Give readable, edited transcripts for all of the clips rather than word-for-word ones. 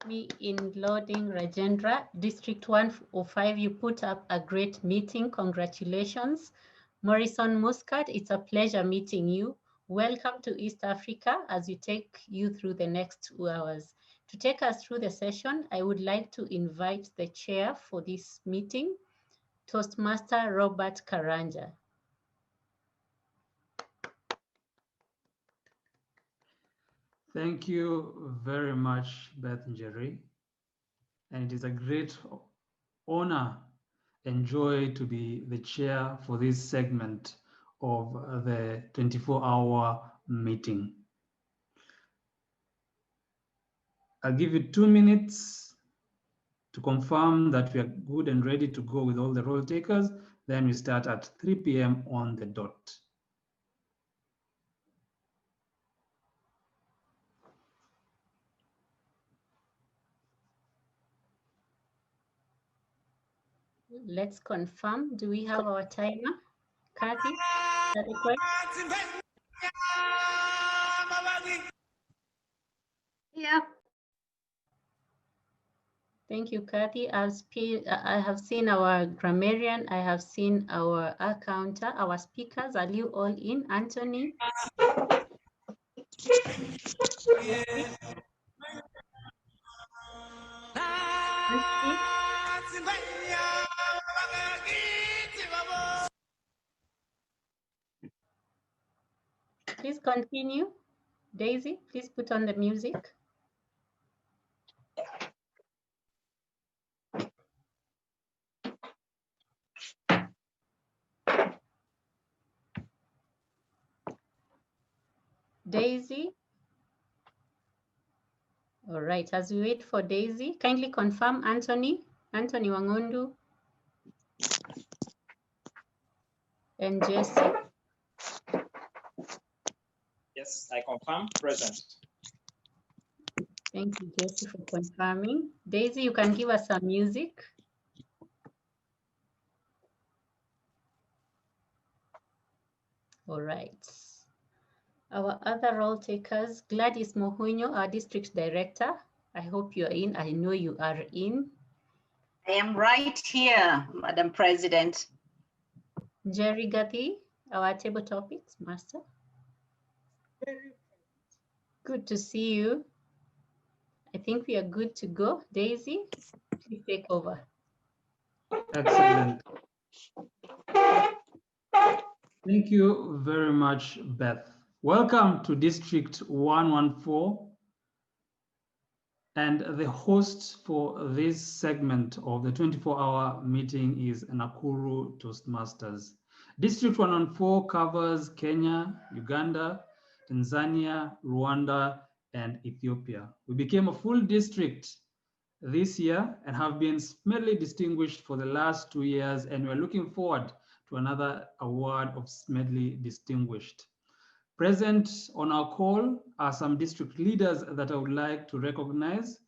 Me in loading, Rajendra. District 105, you put up a great meeting. Congratulations. Morrison Muscat, it's a pleasure meeting you. Welcome to East Africa as we take you through the next 2 hours. To take us through the session, I would like to invite the chair for this meeting, Toastmaster Robert Karanja. Thank you very much, Beth Njeri. And it is a great honor and joy to be the chair for this segment of the 24-hour meeting. I'll give you 2 minutes to confirm that we are good and ready to go with all the roll takers. Then we start at 3 p.m. on the dot. Let's confirm. Do we have our timer? Kathy, is that correct? Yeah. Thank you, Kathy. I have seen our grammarian. I have seen our accountant, our speakers. Are you all in? Anthony? Please continue. Daisy, please put on the music. Daisy. All right, as we wait for Daisy, kindly confirm Anthony Wangundu, and Jesse. Yes, I confirm, present. Thank you, Jesse, for confirming. Daisy, you can give us some music. All right. Our other role takers, Gladys Mohuño, our district director. I hope you're in. I know you are in. I am right here, Madam President. Jerry Gatti, our table topics master. Good to see you. I think we are good to go. Daisy, please take over. Excellent. Thank you very much, Beth. Welcome to District 114. And the host for this segment of the 24-hour meeting is Nakuru Toastmasters. District 114 covers Kenya, Uganda, Tanzania, Rwanda, and Ethiopia. We became a full district this year and have been smartly distinguished for the last 2 years, and we're looking forward to another award of smartly distinguished. Present on our call are some district leaders that I would like to recognize.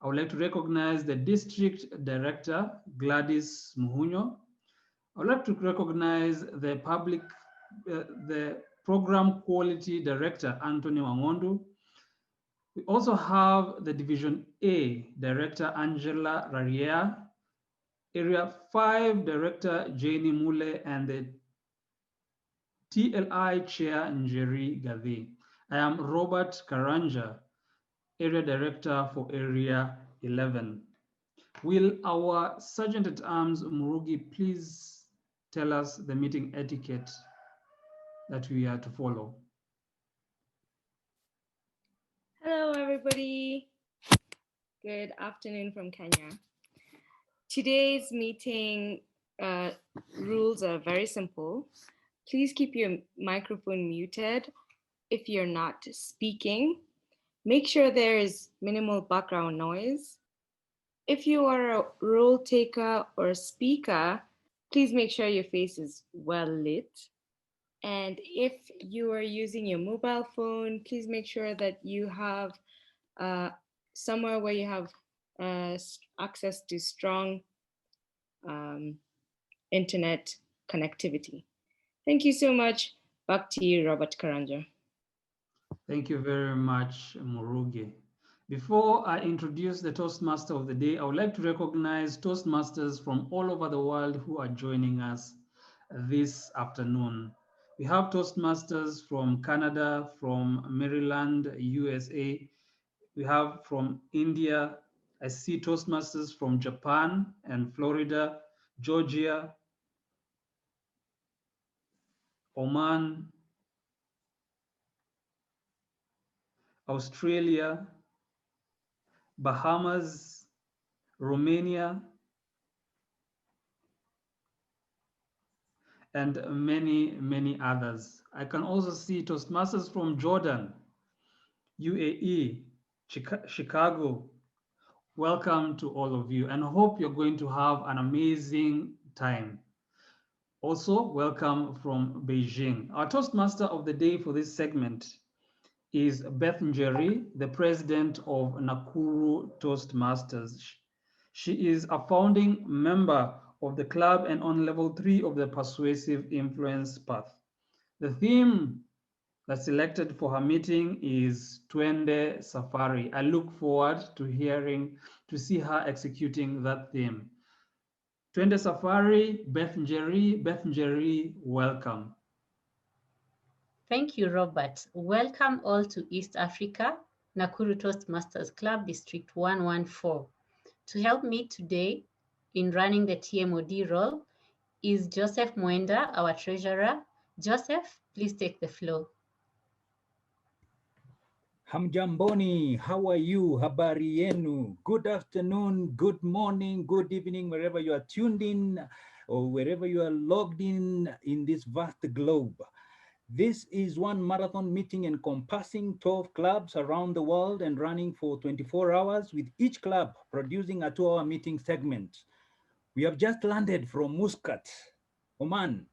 I would like to recognize the district director, Gladys Muhuño. I would like to recognize the program quality director, Anthony Wangondu. We also have the Division A director, Angela Rarier, Area 5 director, Janie Mule, and the TLI Chair Njeri Gathi. I am Robert Karanja, Area Director for Area 11. Will our Sergeant at Arms Murugi please tell us the meeting etiquette that we are to follow? Hello, everybody. Good afternoon from Kenya. Today's meeting rules are very simple. Please keep your microphone muted if you're not speaking. Make sure there is minimal background noise. If you are a role taker or speaker, please make sure your face is well lit. And if you are using your mobile phone, please make sure that you have somewhere where you have access to strong internet connectivity. Thank you so much. Back to you, Robert Karanja. Thank you very much, Murugi. Before I introduce the Toastmaster of the day, I would like to recognize Toastmasters from all over the world who are joining us this afternoon. We have Toastmasters from Canada, from Maryland, USA. We have from India. I see Toastmasters from Japan and Florida, Georgia, Oman, Australia, Bahamas, Romania, and many, many others. I can also see Toastmasters from Jordan, UAE, Chicago. Welcome to all of you, and I hope you're going to have an amazing time. Also, welcome from Beijing. Our Toastmaster of the day for this segment is Beth Njeri, the president of Nakuru Toastmasters. She is a founding member of the club and on level 3 of the Persuasive Influence Path. The theme that's selected for her meeting is Twende Safari. I look forward to see her executing that theme. Twende Safari, Beth Njeri, welcome. Thank you, Robert. Welcome all to East Africa, Nakuru Toastmasters Club, District 114. To help me today in running the TMOD role is Joseph Mwenda, our treasurer. Joseph, please take the floor. Hamjamboni, how are you? Habari yenu? Good afternoon, good morning, good evening, wherever you are tuned in or wherever you are logged in this vast globe. This is one marathon meeting encompassing 12 clubs around the world and running for 24 hours, with each club producing a 2-hour meeting segment. We have just landed from Muscat, Oman,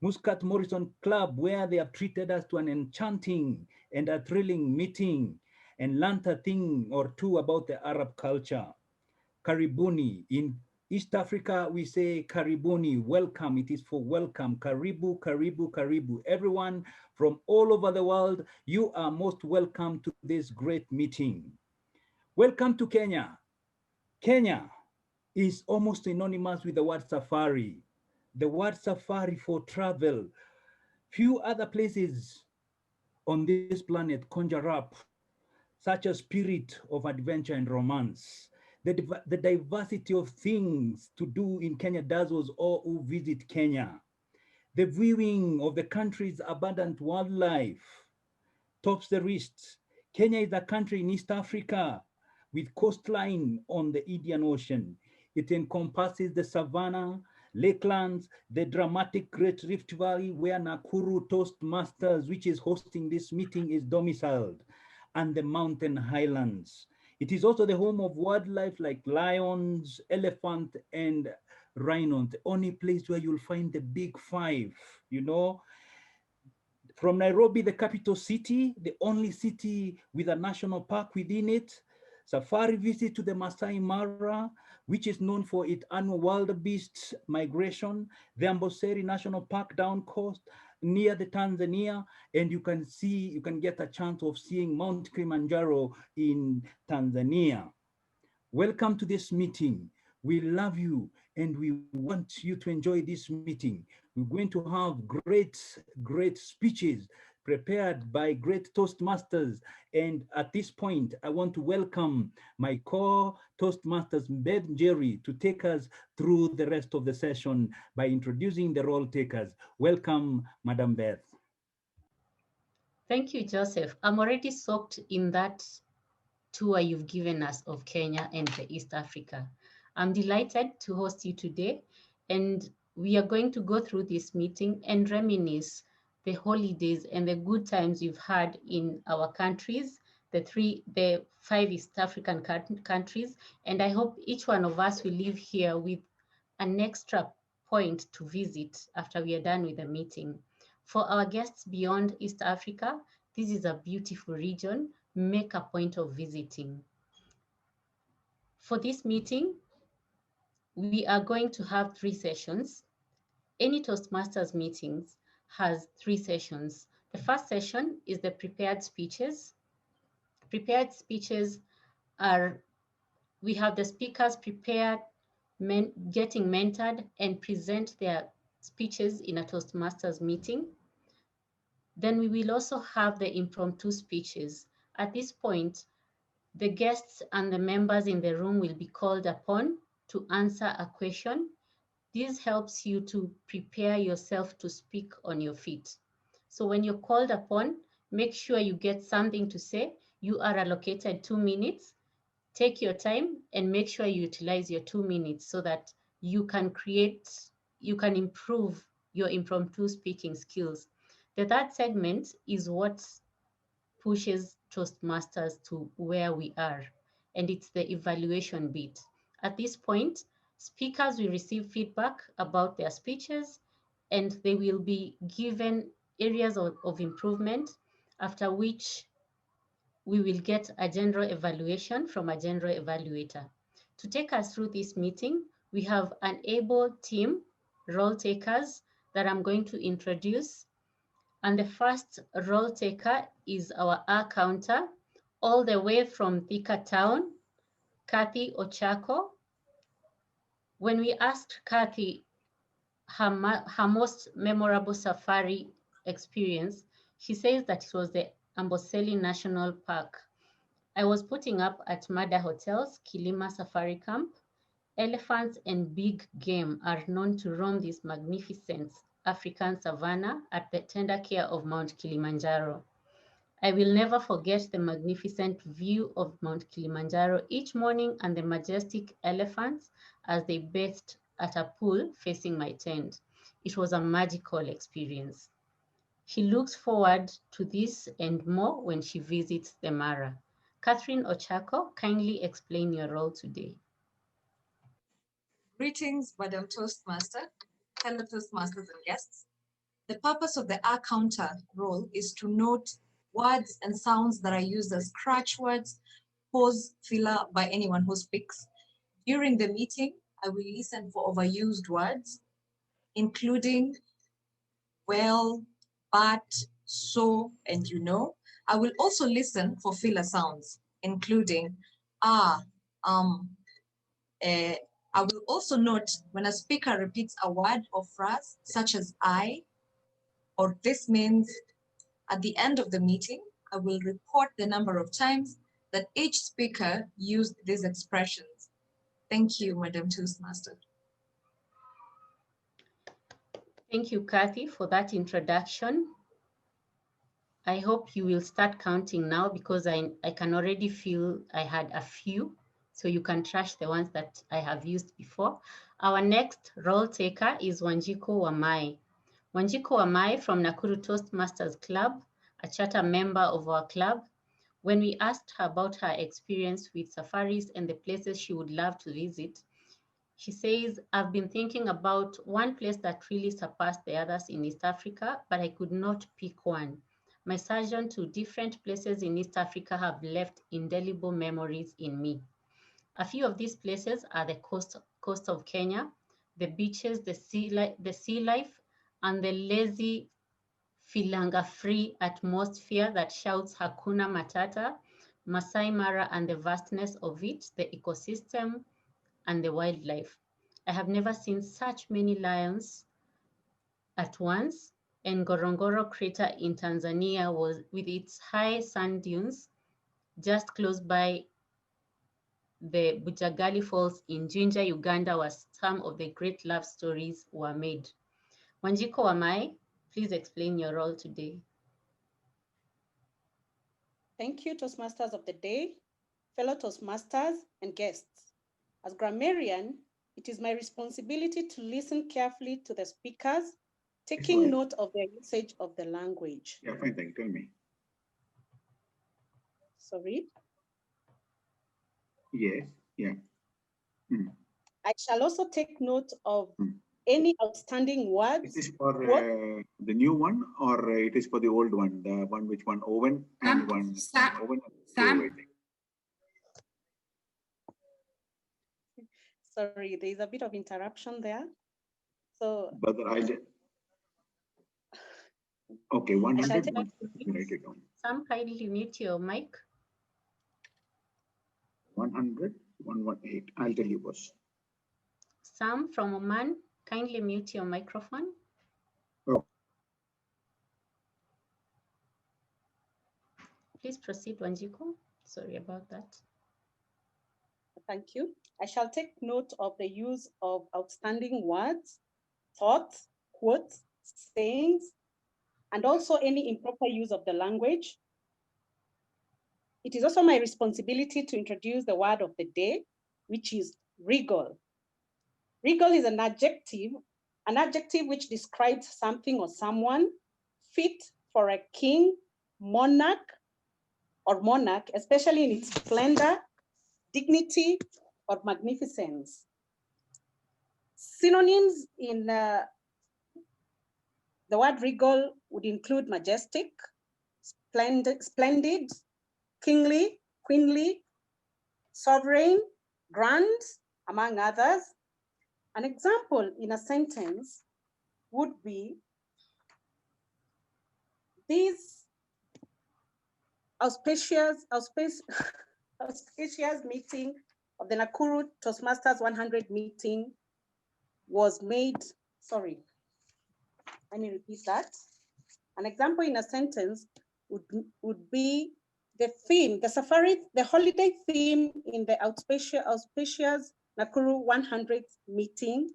Muscat Morrison Club, where they have treated us to an enchanting and a thrilling meeting and learnt a thing or two about the Arab culture. Karibuni. In East Africa, we say Karibuni, welcome. It is for welcome. Karibu, karibu, karibu. Everyone from all over the world, you are most welcome to this great meeting. Welcome to Kenya. Kenya is almost synonymous with the word safari. The word safari for travel. Few other places on this planet conjure up such a spirit of adventure and romance. The diversity of things to do in Kenya does was all who visit Kenya. The viewing of the country's abundant wildlife tops the list. Kenya is a country in East Africa with coastline on the Indian Ocean. It encompasses the savanna, lakelands, the dramatic Great Rift Valley where Nakuru Toastmasters, which is hosting this meeting, is domiciled, and the mountain highlands. It is also the home of wildlife like lions, elephant, and rhinos, the only place where you'll find the big five, you know. From Nairobi, the capital city, the only city with a national park within it, safari visit to the Masai Mara, which is known for its annual wildebeest migration, the Amboseli National Park down coast, near the Tanzania, and you can get a chance of seeing Mount Kilimanjaro in Tanzania. Welcome to this meeting. We love you and we want you to enjoy this meeting. We're going to have great speeches prepared by great Toastmasters. And at this point, I want to welcome my co-Toastmasters, Beth Njeri, to take us through the rest of the session by introducing the role takers. Welcome, Madam Beth. Thank you, Joseph. I'm already soaked in that tour you've given us of Kenya and the East Africa. I'm delighted to host you today, and we are going to go through this meeting and reminisce the holidays and the good times we've had in our countries, the 5 East African countries, and I hope each one of us will leave here with an extra point to visit after we are done with the meeting. For our guests beyond East Africa, this is a beautiful region. Make a point of visiting. For this meeting, we are going to have 3 sessions. Any Toastmasters meetings has 3 sessions. The first session is the prepared speeches. Prepared speeches we have the speakers prepared, getting mentored and present their speeches in a Toastmasters meeting. Then we will also have the impromptu speeches. At this point, the guests and the members in the room will be called upon to answer a question. This helps you to prepare yourself to speak on your feet. So when you're called upon, make sure you get something to say. You are allocated 2 minutes. Take your time and make sure you utilize your 2 minutes so that you can improve your impromptu speaking skills. The third segment is what pushes Toastmasters to where we are, and it's the evaluation bit. At this point, speakers will receive feedback about their speeches, and they will be given areas of improvement, after which we will get a general evaluation from a general evaluator. To take us through this meeting, we have an able team, role takers, that I'm going to introduce. And the first role taker is our counter, all the way from Thika Town, Kathy Ochako. When we asked Kathy her most memorable safari experience, she says that it was the Amboseli National Park. I was putting up at Mada Hotel's Kilima Safari Camp. Elephants and big game are known to roam this magnificent African savanna at the tender care of Mount Kilimanjaro. I will never forget the magnificent view of Mount Kilimanjaro each morning and the majestic elephants as they bathed at a pool facing my tent. It was a magical experience. She looks forward to this and more when she visits the Mara. Catherine Ochako, kindly explain your role today. Greetings, Madam Toastmaster, fellow Toastmasters and guests. The purpose of the counter role is to note words and sounds that are used as crutch words, pause, filler by anyone who speaks. During the meeting, I will listen for overused words, including well, but, so, and you know. I will also listen for filler sounds, including I will also note when a speaker repeats a word or phrase, such as I, or this means. At the end of the meeting, I will report the number of times that each speaker used these expressions. Thank you, Madam Toastmaster. Thank you, Kathy, for that introduction. I hope you will start counting now because I can already feel I had a few, so you can trash the ones that I have used before. Our next role taker is Wanjiko Wamai. Wanjiko Wamai from Nakuru Toastmasters Club, a charter member of our club. When we asked her about her experience with safaris and the places she would love to visit, she says, I've been thinking about one place that really surpassed the others in East Africa, but I could not pick one. My sojourn to different places in East Africa have left indelible memories in me. A few of these places are the coast of Kenya, the beaches, the sea life, and the lazy, filanga-free atmosphere that shouts Hakuna Matata, Masai Mara and the vastness of it, the ecosystem, and the wildlife. I have never seen such many lions at once, and Ngorongoro crater in Tanzania was with its high sand dunes just close by the Bujagali Falls in Jinja, Uganda, where some of the great love stories were made. Wanjiko Wamai, please explain your role today. Thank you, Toastmasters of the day, fellow Toastmasters and guests. As grammarian, it is my responsibility to listen carefully to the speakers, taking note of their usage of the language. Yeah, fine, thank you. Tell me. Sorry? Yes, yeah. I shall also take note of any outstanding words. It is for the new one, or it is for the old one, the one which one Owen and one Owen. Sorry, there is a bit of interruption there. So, Brother, okay, 100. Write it down. Sam, kindly mute your mic. 100, 118. I'll tell you, boss. Sam from Oman, kindly mute your microphone. Oh. Please proceed, Wanjiku. Sorry about that. Thank you. I shall take note of the use of outstanding words, thoughts, quotes, sayings, and also any improper use of the language. It is also my responsibility to introduce the word of the day, which is regal. Regal is an adjective which describes something or someone fit for a king, monarch, especially in its splendor, dignity, or magnificence. Synonyms in the word regal would include majestic, splendid, kingly, queenly, sovereign, grand, among others. An example in a sentence would be, these auspicious meeting of the Nakuru Toastmasters 100 meeting was made, sorry, let me repeat that. An example in a sentence would be the theme, the holiday theme in the auspicious Nakuru 100th meeting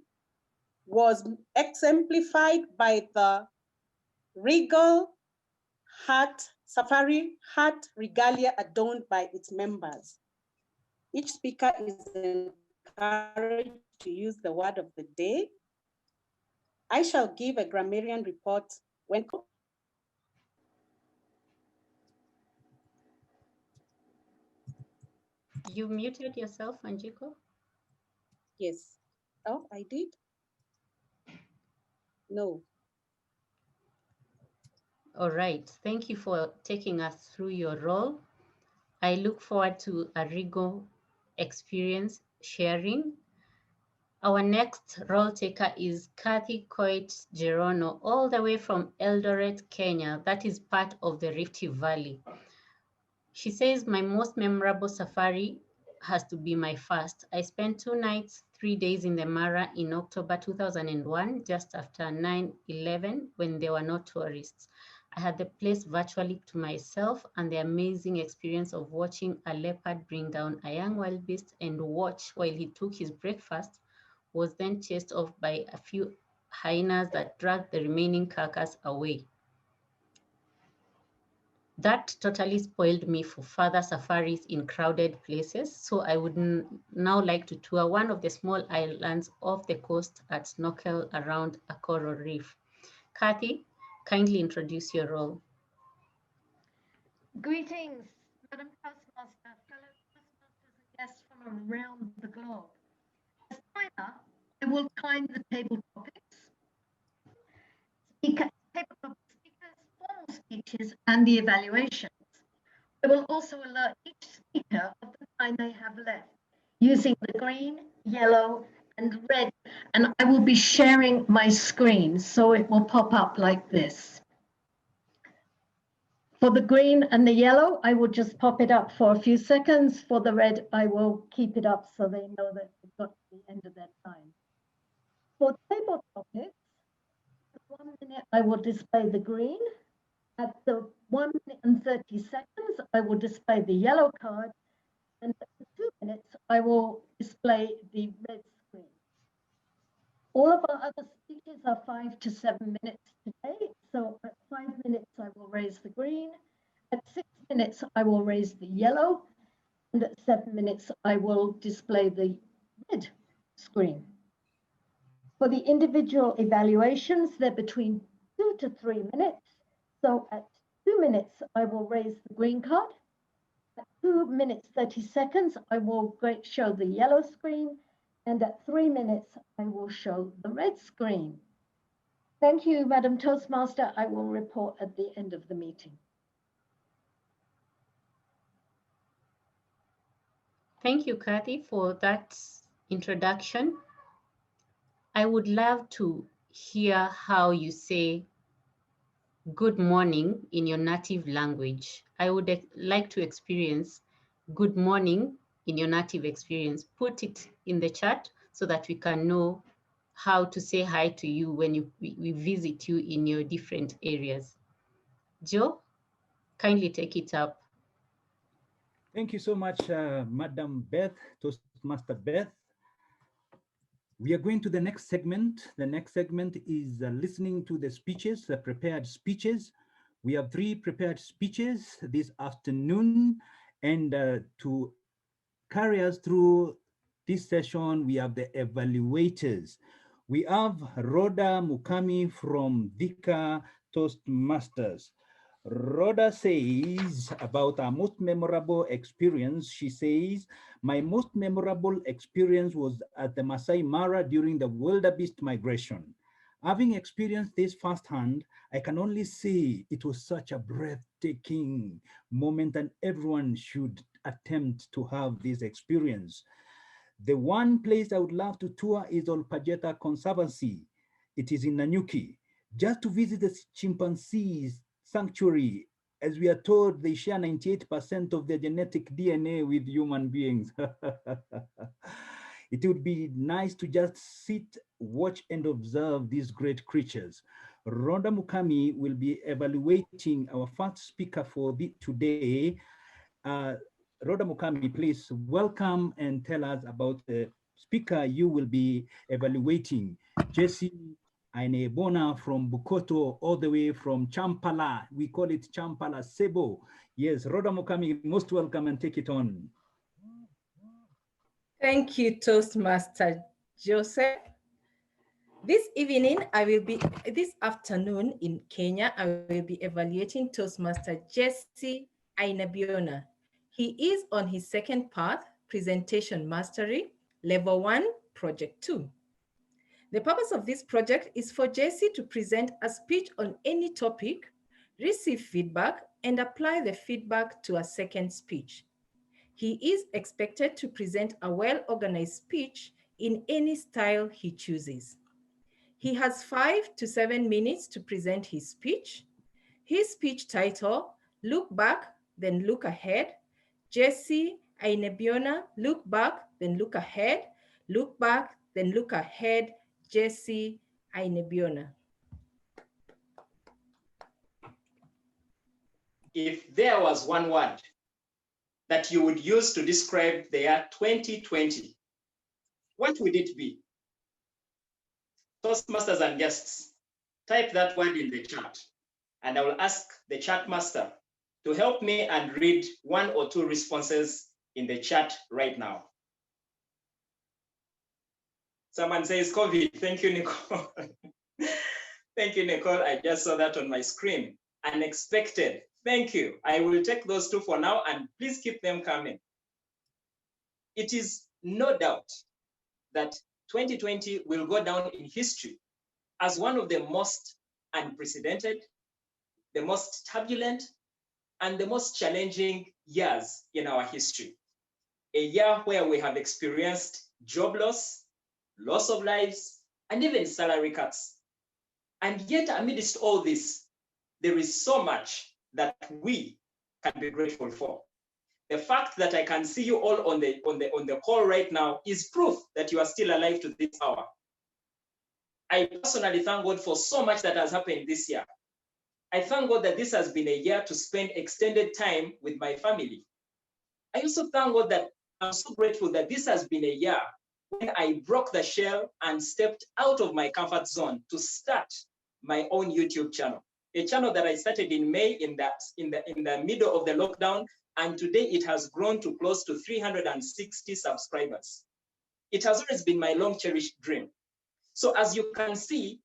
was exemplified by the regal safari hat regalia adorned by its members. Each speaker is encouraged to use the word of the day. I shall give a grammarian report when. You muted yourself, Wanjiku? Yes. Oh, I did? No. All right. Thank you for taking us through your role. I look forward to a regal experience sharing. Our next role taker is Kathy Coit Gerono, all the way from Eldoret, Kenya. That is part of the Rift Valley. She says, my most memorable safari has to be my first. I spent 2 nights, 3 days in the Mara in October 2001, just after 9/11, when there were no tourists. I had the place virtually to myself, and the amazing experience of watching a leopard bring down a young wild beast and watch while he took his breakfast was then chased off by a few hyenas that dragged the remaining carcass away. That totally spoiled me for further safaris in crowded places. So I would now like to tour one of the small islands off the coast at snorkel around a coral reef. Kathy, kindly introduce your role. Greetings, Madam Toastmaster, fellow Toastmasters and guests from around the globe. As timer, I will time the table topics, tabletop speakers, formal speeches, and the evaluations. I will also alert each speaker of the time they have left using the green, yellow, and red, and I will be sharing my screen, so it will pop up like this. For the green and the yellow, I will just pop it up for a few seconds. For the red, I will keep it up so they know that it's got to the end of their time. For table topics, for 1 minute, I will display the green. At the 1 minute and 30 seconds, I will display the yellow card. And at 2 minutes, I will display the red screen. All of our other speeches are 5 to 7 minutes today. So at 5 minutes, I will raise the green. At 6 minutes, I will raise the yellow. And at 7 minutes, I will display the red screen. For the individual evaluations, they're between 2 to 3 minutes. So at 2 minutes, I will raise the green card. At 2 minutes, 30 seconds, I will show the yellow screen. And at 3 minutes, I will show the red screen. Thank you, Madam Toastmaster. I will report at the end of the meeting. Thank you, Kathy, for that introduction. I would love to hear how you say good morning in your native language. I would like to experience good morning in your native experience. Put it in the chat so that we can know how to say hi to you when we visit you in your different areas. Joe, kindly take it up. Thank you so much, Madam Beth, Toastmaster Beth. We are going to the next segment. The next segment is listening to the speeches, the prepared speeches. We have 3 prepared speeches this afternoon, and to carry us through this session, we have the evaluators. We have Rhoda Mukami from Dhika Toastmasters. Rhoda says about our most memorable experience, she says, my most memorable experience was at the Masai Mara during the wildebeest migration. Having experienced this firsthand, I can only say it was such a breathtaking moment and everyone should attempt to have this experience. The one place I would love to tour is Olpajeta Conservancy. It is in Nanyuki. Just to visit the chimpanzees sanctuary, as we are told they share 98% of their genetic DNA with human beings. It would be nice to just sit, watch, and observe these great creatures. Rhoda Mukami will be evaluating our first speaker for today. Rhoda Mukami, please welcome and tell us about the speaker you will be evaluating. Jesse Ainebona from Bukoto, all the way from Champala. We call it Champala Sebo. Yes, Rhoda Mukami, most welcome and take it on. Thank you, Toastmaster Joseph. This afternoon in Kenya, I will be evaluating Toastmaster Jesse Ainebona. He is on his second path, Presentation Mastery, Level 1, Project 2. The purpose of this project is for Jesse to present a speech on any topic, receive feedback, and apply the feedback to a second speech. He is expected to present a well-organized speech in any style he chooses. He has 5 to 7 minutes to present his speech. His speech title, Look Back, Then Look Ahead. Jesse Ainebona, Look Back, Then Look Ahead. Look Back, Then Look Ahead. Jesse Ainebona. If there was one word that you would use to describe the year 2020, what would it be? Toastmasters and guests, type that word in the chat, and I will ask the chat master to help me and read 1 or 2 responses in the chat right now. Someone says COVID. Thank you, Nicole. Thank you, Nicole. I just saw that on my screen. Unexpected. Thank you. I will take those 2 for now, and please keep them coming. It is no doubt that 2020 will go down in history as one of the most unprecedented, the most turbulent, and the most challenging years in our history. A year where we have experienced job loss, loss of lives, and even salary cuts. And yet, amidst all this, there is so much that we can be grateful for. The fact that I can see you all on the call right now is proof that you are still alive to this hour. I personally thank God for so much that has happened this year. I thank God that this has been a year to spend extended time with my family. I also thank God that I'm so grateful that this has been a year when I broke the shell and stepped out of my comfort zone to start my own YouTube channel. A channel that I started in May in the middle of the lockdown, and today it has grown to close to 360 subscribers. It has always been my long cherished dream. So as you can see,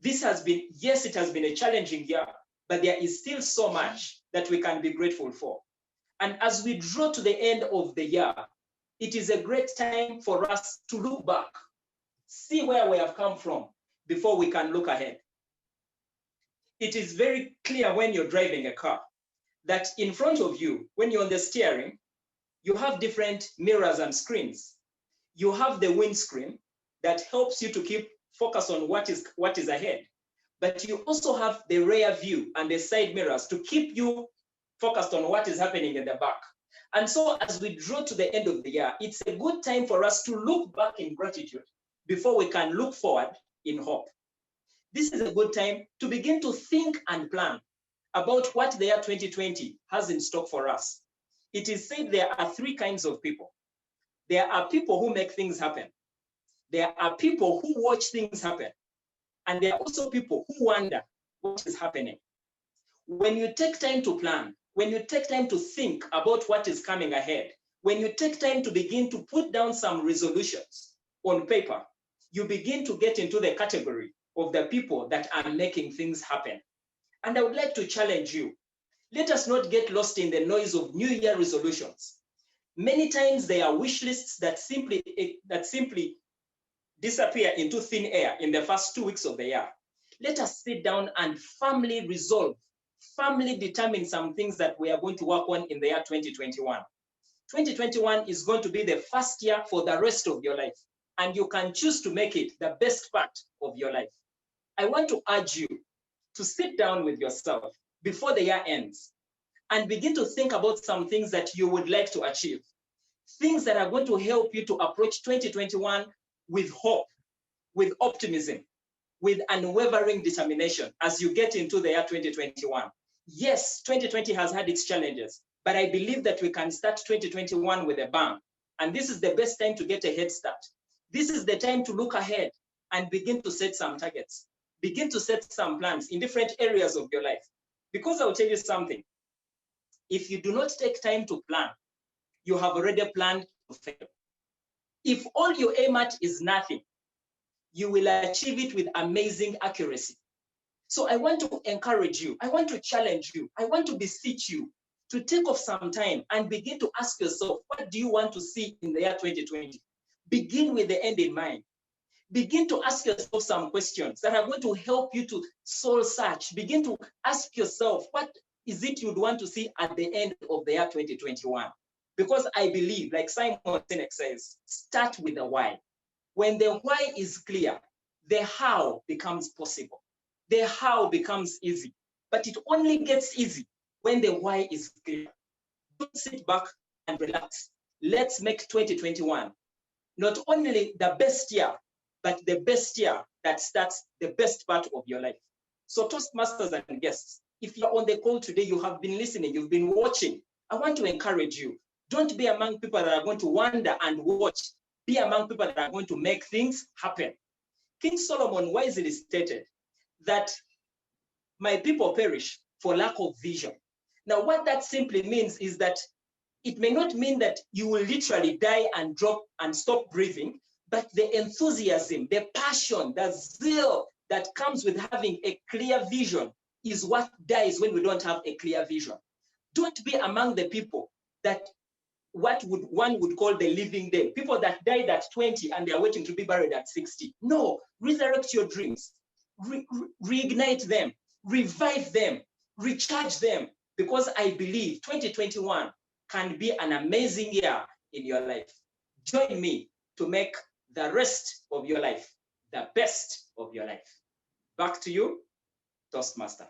this has been, yes, it has been a challenging year, but there is still so much that we can be grateful for. And as we draw to the end of the year, it is a great time for us to look back, see where we have come from before we can look ahead. It is very clear when you're driving a car that in front of you, when you're on the steering, you have different mirrors and screens. You have the windscreen that helps you to keep focus on what is ahead. But you also have the rear view and the side mirrors to keep you focused on what is happening in the back. And so as we draw to the end of the year, it's a good time for us to look back in gratitude before we can look forward in hope. This is a good time to begin to think and plan about what the year 2020 has in stock for us. It is said there are three kinds of people. There are people who make things happen. There are people who watch things happen. And there are also people who wonder what is happening. When you take time to plan, when you take time to think about what is coming ahead, when you take time to begin to put down some resolutions on paper, you begin to get into the category of the people that are making things happen. And I would like to challenge you. Let us not get lost in the noise of New Year resolutions. Many times they are wish lists that simply disappear into thin air in the first 2 weeks of the year. Let us sit down and firmly resolve, firmly determine some things that we are going to work on in the year 2021. 2021 is going to be the first year for the rest of your life, and you can choose to make it the best part of your life. I want to urge you to sit down with yourself before the year ends and begin to think about some things that you would like to achieve, things that are going to help you to approach 2021 with hope, with optimism, with unwavering determination as you get into the year 2021. Yes, 2020 has had its challenges, but I believe that we can start 2021 with a bang. And this is the best time to get a head start. This is the time to look ahead and begin to set some targets, begin to set some plans in different areas of your life. Because I'll tell you something, if you do not take time to plan, you have already planned to fail. If all you aim at is nothing, you will achieve it with amazing accuracy. So I want to encourage you, I want to challenge you, I want to beseech you to take off some time and begin to ask yourself, what do you want to see in the year 2020? Begin with the end in mind. Begin to ask yourself some questions that are going to help you to soul search. Begin to ask yourself, what is it you'd want to see at the end of the year 2021? Because I believe, like Simon Sinek says, start with the why. When the why is clear, the how becomes possible. The how becomes easy, but it only gets easy when the why is clear. Don't sit back and relax. Let's make 2021 not only the best year, but the best year that starts the best part of your life. So Toastmasters and guests, if you're on the call today, you have been listening, you've been watching, I want to encourage you. Don't be among people that are going to wander and watch. Be among people that are going to make things happen. King Solomon wisely stated that my people perish for lack of vision. Now, what that simply means is that it may not mean that you will literally die and drop and stop breathing, but the enthusiasm, the passion, the zeal that comes with having a clear vision is what dies when we don't have a clear vision. Don't be among the people that one would call the living dead, people that died at 20 and they are waiting to be buried at 60. No, resurrect your dreams, reignite them, revive them, recharge them, because I believe 2021 can be an amazing year in your life. Join me to make the rest of your life the best of your life. Back to you, Toastmaster.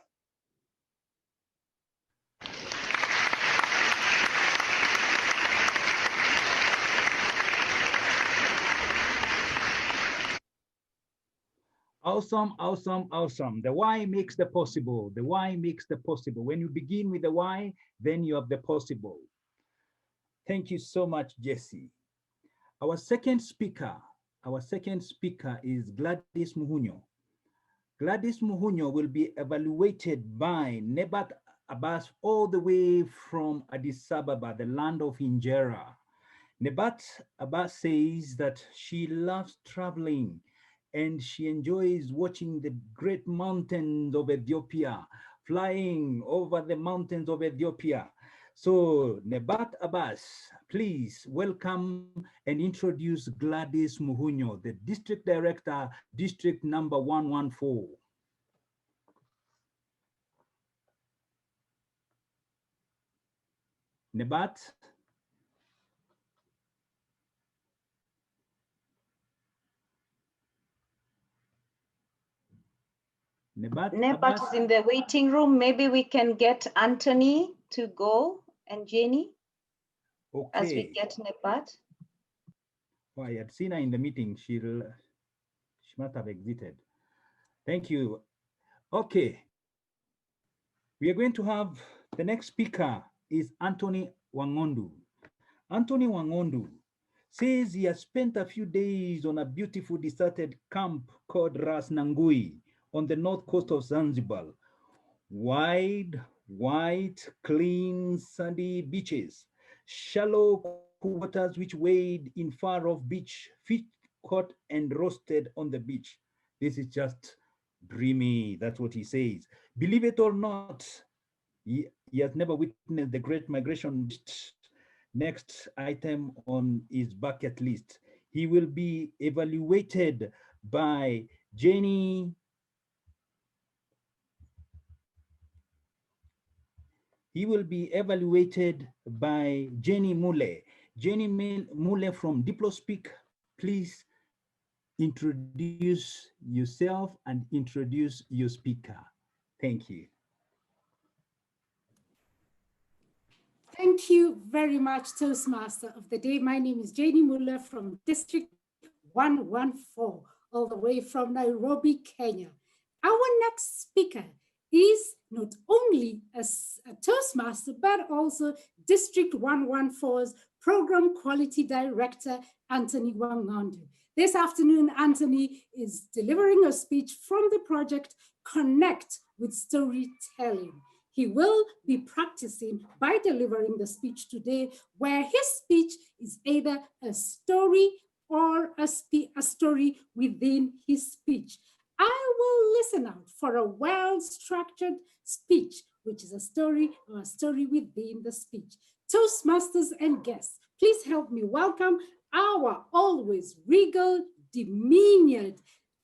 Awesome, awesome, awesome. The why makes the possible. The why makes the possible. When you begin with the why, then you have the possible. Thank you so much, Jesse. Our second speaker is Gladys Muhunyo. Gladys Muhunyo will be evaluated by Nebat Abbas all the way from Addis Ababa, the land of Injera. Nebat Abbas says that she loves traveling and she enjoys watching the great mountains of Ethiopia, flying over the mountains of Ethiopia. So Nebat Abbas, please welcome and introduce Gladys Muhunyo, the District Director, District number 114. Nebat? Nebat is in the waiting room. Maybe we can get Anthony to go and Jenny. Okay. as we get Nebat. Oh, I had seen her in the meeting. She must have exited. Thank you. Okay. We are going to have the next speaker is Anthony Wangondu. Anthony Wangondu says he has spent a few days on a beautiful deserted camp called Ras Nangui on the north coast of Zanzibar. Wide, white, clean, sandy beaches, shallow waters which wade in far-off beach, fish caught and roasted on the beach. This is just dreamy, that's what he says. Believe it or not, he has never witnessed the Great Migration. Next item on his bucket list. He will be evaluated by Jenny. He will be evaluated by Jenny Mule. Jenny Mule from DiploSpeak, please introduce yourself and introduce your speaker. Thank you. Thank you very much, Toastmaster of the Day. My name is Jenny Muller from District 114, all the way from Nairobi, Kenya. Our next speaker is not only a Toastmaster, but also District 114's Program Quality Director, Anthony Wangondu. This afternoon, Anthony is delivering a speech from the project Connect with Storytelling. He will be practicing by delivering the speech today, where his speech is either a story or a story within his speech. I will listen out for a well-structured speech, which is a story or a story within the speech. Toastmasters and guests, please help me welcome our always regal, demeanored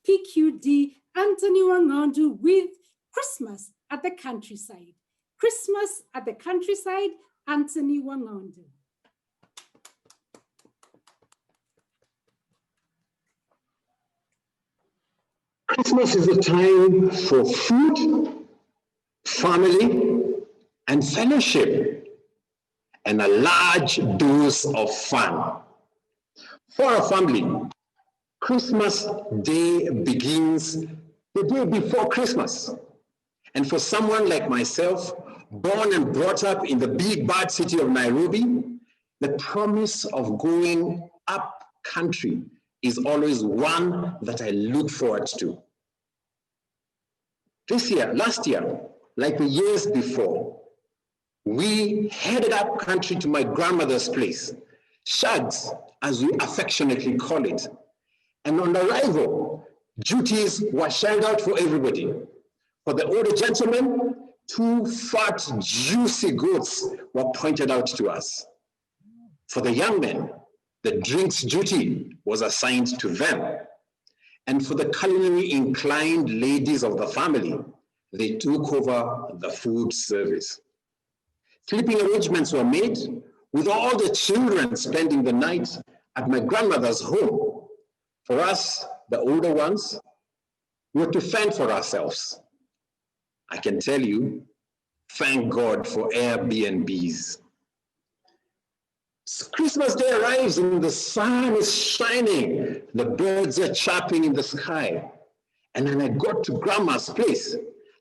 PQD, Anthony Wangondu, with Christmas at the Countryside. Christmas at the Countryside, Anthony Wangondu. Christmas is a time for food, family, and fellowship, and a large dose of fun. For a family, Christmas Day begins the day before Christmas. And for someone like myself, born and brought up in the big bad city of Nairobi, the promise of going up country is always one that I look forward to. Last year, like the years before, we headed up country to my grandmother's place, Shags, as we affectionately call it. And on arrival, duties were shelled out for everybody. For the older gentlemen, 2 fat, juicy goats were pointed out to us. For the young men, the drinks duty was assigned to them. And for the culinary inclined ladies of the family, they took over the food service. Sleeping arrangements were made, with all the children spending the night at my grandmother's home. For us, the older ones, we were to fend for ourselves. I can tell you, thank God for Airbnbs. Christmas Day arrives and the sun is shining, the birds are chirping in the sky. And when I got to Grandma's place,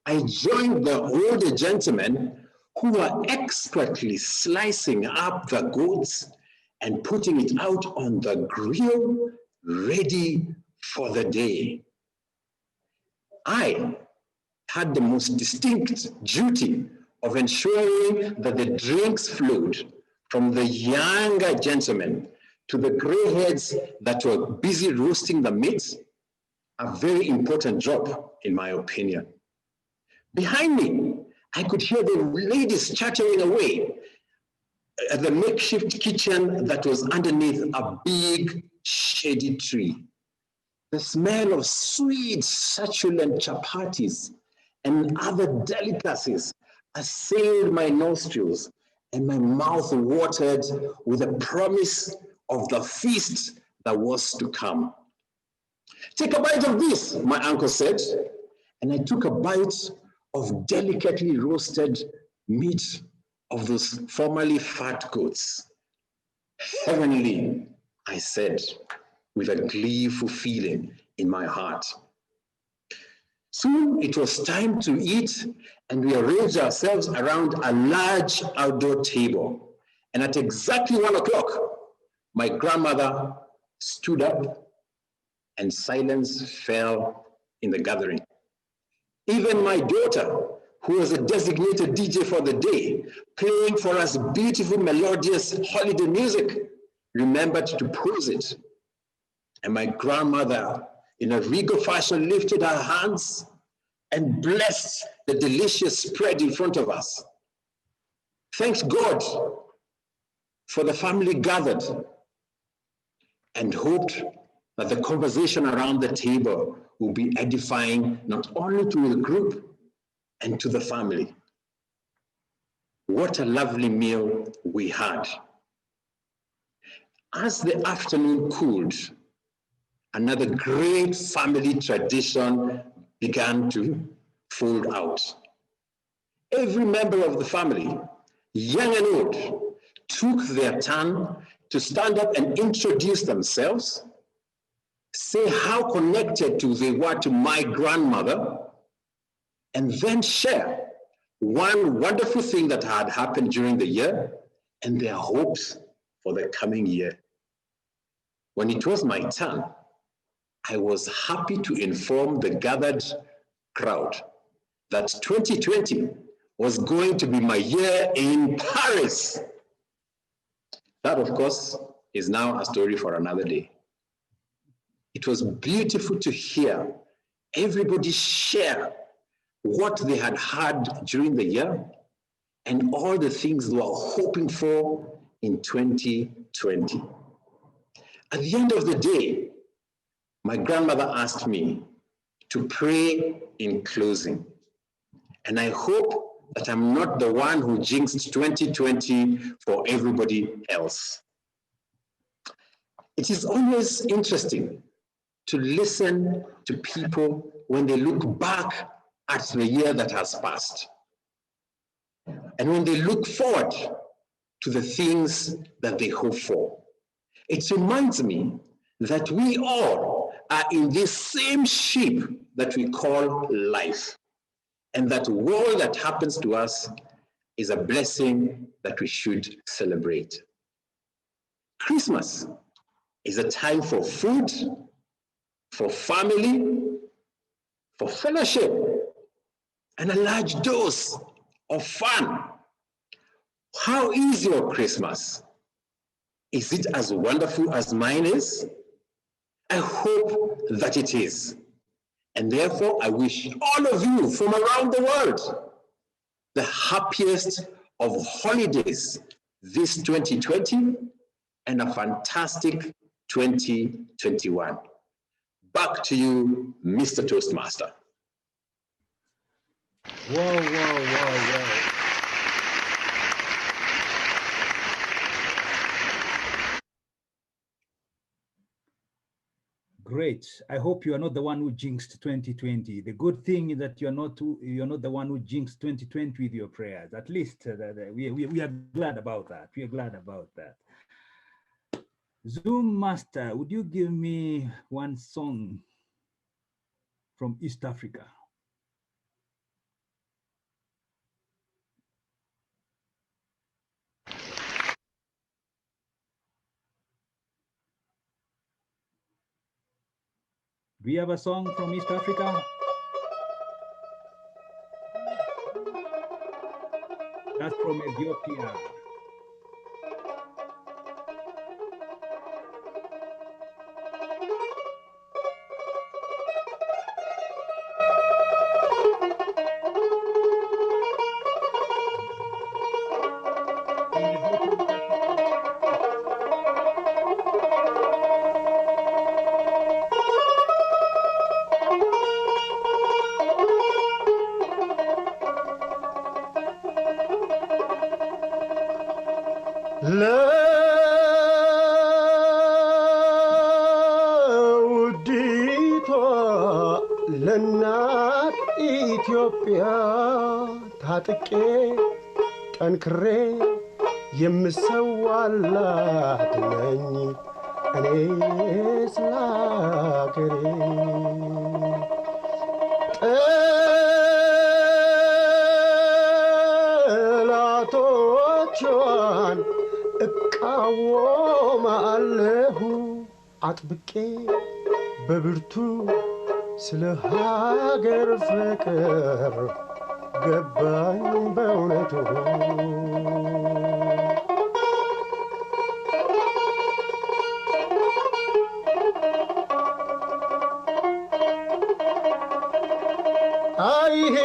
I joined the older gentlemen who were expertly slicing up the goats and putting it out on the grill, ready for the day. I had the most distinct duty of ensuring that the drinks flowed from the younger gentlemen to the gray heads that were busy roasting the meat, a very important job, in my opinion. Behind me, I could hear the ladies chattering away at the makeshift kitchen that was underneath a big shady tree. The smell of sweet, succulent chapatis and other delicacies assailed my nostrils, and my mouth watered with the promise of the feast that was to come. Take a bite of this, my uncle said, and I took a bite of delicately roasted meat of those formerly fat goats. Heavenly, I said, with a gleeful feeling in my heart. Soon it was time to eat, and we arranged ourselves around a large outdoor table. And at exactly 1 o'clock, my grandmother stood up and silence fell in the gathering. Even my daughter, who was a designated DJ for the day, playing for us beautiful melodious holiday music, remembered to pause it. And my grandmother, in a regal fashion, lifted her hands and blessed the delicious spread in front of us. Thanks God for the family gathered, and hoped that the conversation around the table will be edifying not only to the group and to the family. What a lovely meal we had. As the afternoon cooled, another great family tradition began to fold out. Every member of the family, young and old, took their turn to stand up and introduce themselves, say how connected they were to my grandmother, and then share one wonderful thing that had happened during the year and their hopes for the coming year. When it was my turn, I was happy to inform the gathered crowd that 2020 was going to be my year in Paris. That, of course, is now a story for another day. It was beautiful to hear everybody share what they had had during the year and all the things they were hoping for in 2020. At the end of the day, my grandmother asked me to pray in closing. And I hope that I'm not the one who jinxed 2020 for everybody else. It is always interesting to listen to people when they look back at the year that has passed, and when they look forward to the things that they hope for. It reminds me that we all are in this same ship that we call life, and that all that happens to us is a blessing that we should celebrate. Christmas is a time for food, for family, for fellowship, and a large dose of fun. How is your Christmas? Is it as wonderful as mine is? I hope that it is. And therefore, I wish all of you from around the world the happiest of holidays this 2020 and a fantastic 2021. Back to you, Mr. Toastmaster. Wow. Great. I hope you are not the one who jinxed 2020. The good thing is that you're not the one who jinxed 2020 with your prayers. At least we are glad about that. We are glad about that. Zoom Master, would you give me one song from East Africa? Do we have a song from East Africa? That's from Ethiopia. ለውዲቷ ለእናት ኢትዮጵያ ታጥቄ ጠንክሬ የምሰዋ ወላድ ነኝ እኔ ስለ አገሬ ጠላቶቿን እቃወማለሁ አጥብቄ በብርቱ ስለ ሀገር ፍቅር ገባኝ በእውነቱ አይሄ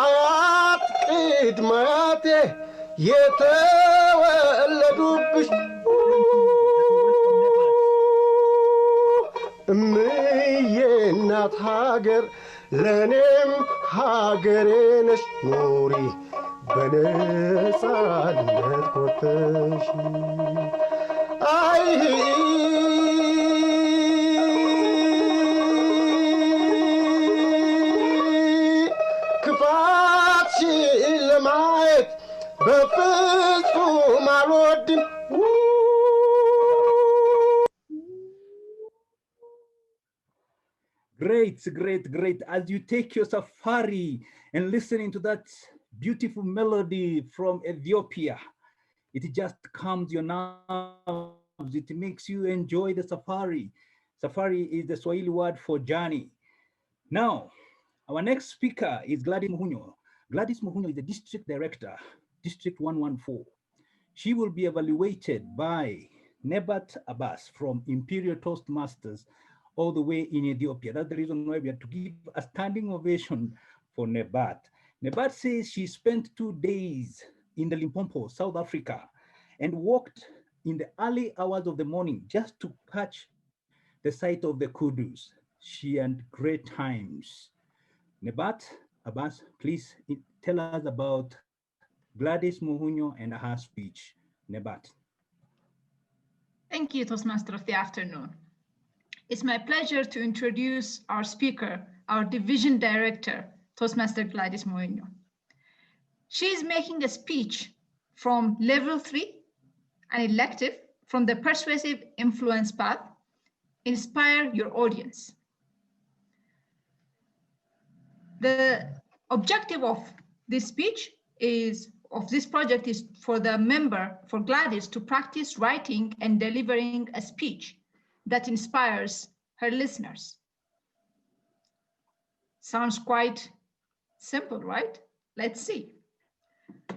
አያት ቅድመ አያቴ የተወለዱብሽ እምዬ እናት ሀገር ለእኔም ሀገሬ ነሽ ኑሪ በነፃነት ኮርተሽ አይ ክፋትሽን ለማየት በፍጹም አልወድም Great, great, great. As you take your safari and listening to that beautiful melody from Ethiopia, it just calms your nerves. It makes you enjoy the safari. Safari is the Swahili word for journey. Now, our next speaker is Gladys Muhunyo. Gladys Muhunyo is the district director, District 114. She will be evaluated by Nebat Abbas from Imperial Toastmasters all the way in Ethiopia. That's the reason why we have to give a standing ovation for Nebat. Nebat says she spent 2 days in the Limpopo, South Africa, and walked in the early hours of the morning just to catch the sight of the kudus. She had great times. Nebat Abbas, please tell us about Gladys Muhunyo and her speech. Nebat. Thank you, Toastmaster of the afternoon. It's my pleasure to introduce our speaker, our division director, Toastmaster Gladys Muhunyo. She is making a speech from level 3, an elective from the persuasive influence path, inspire your audience. The objective of this speech of this project is for the member, for Gladys, to practice writing and delivering a speech that inspires her listeners. Sounds quite simple, right? Let's see.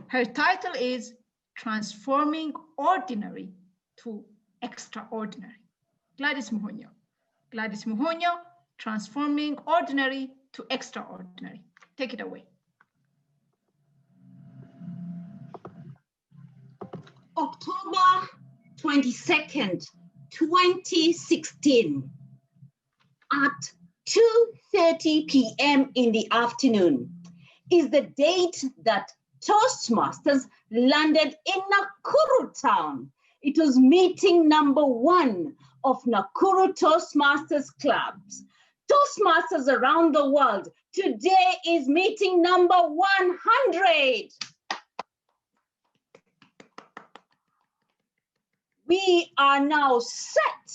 Her title is Transforming Ordinary to Extraordinary. Gladys Muhunyo. Gladys Muhunyo, Transforming Ordinary to Extraordinary. Take it away. October 22nd, 2016 at 2:30 p.m. in the afternoon is the date that Toastmasters landed in Nakuru town. It was meeting number 1 of Nakuru Toastmasters clubs. Toastmasters around the world, today is meeting number 100. We are now set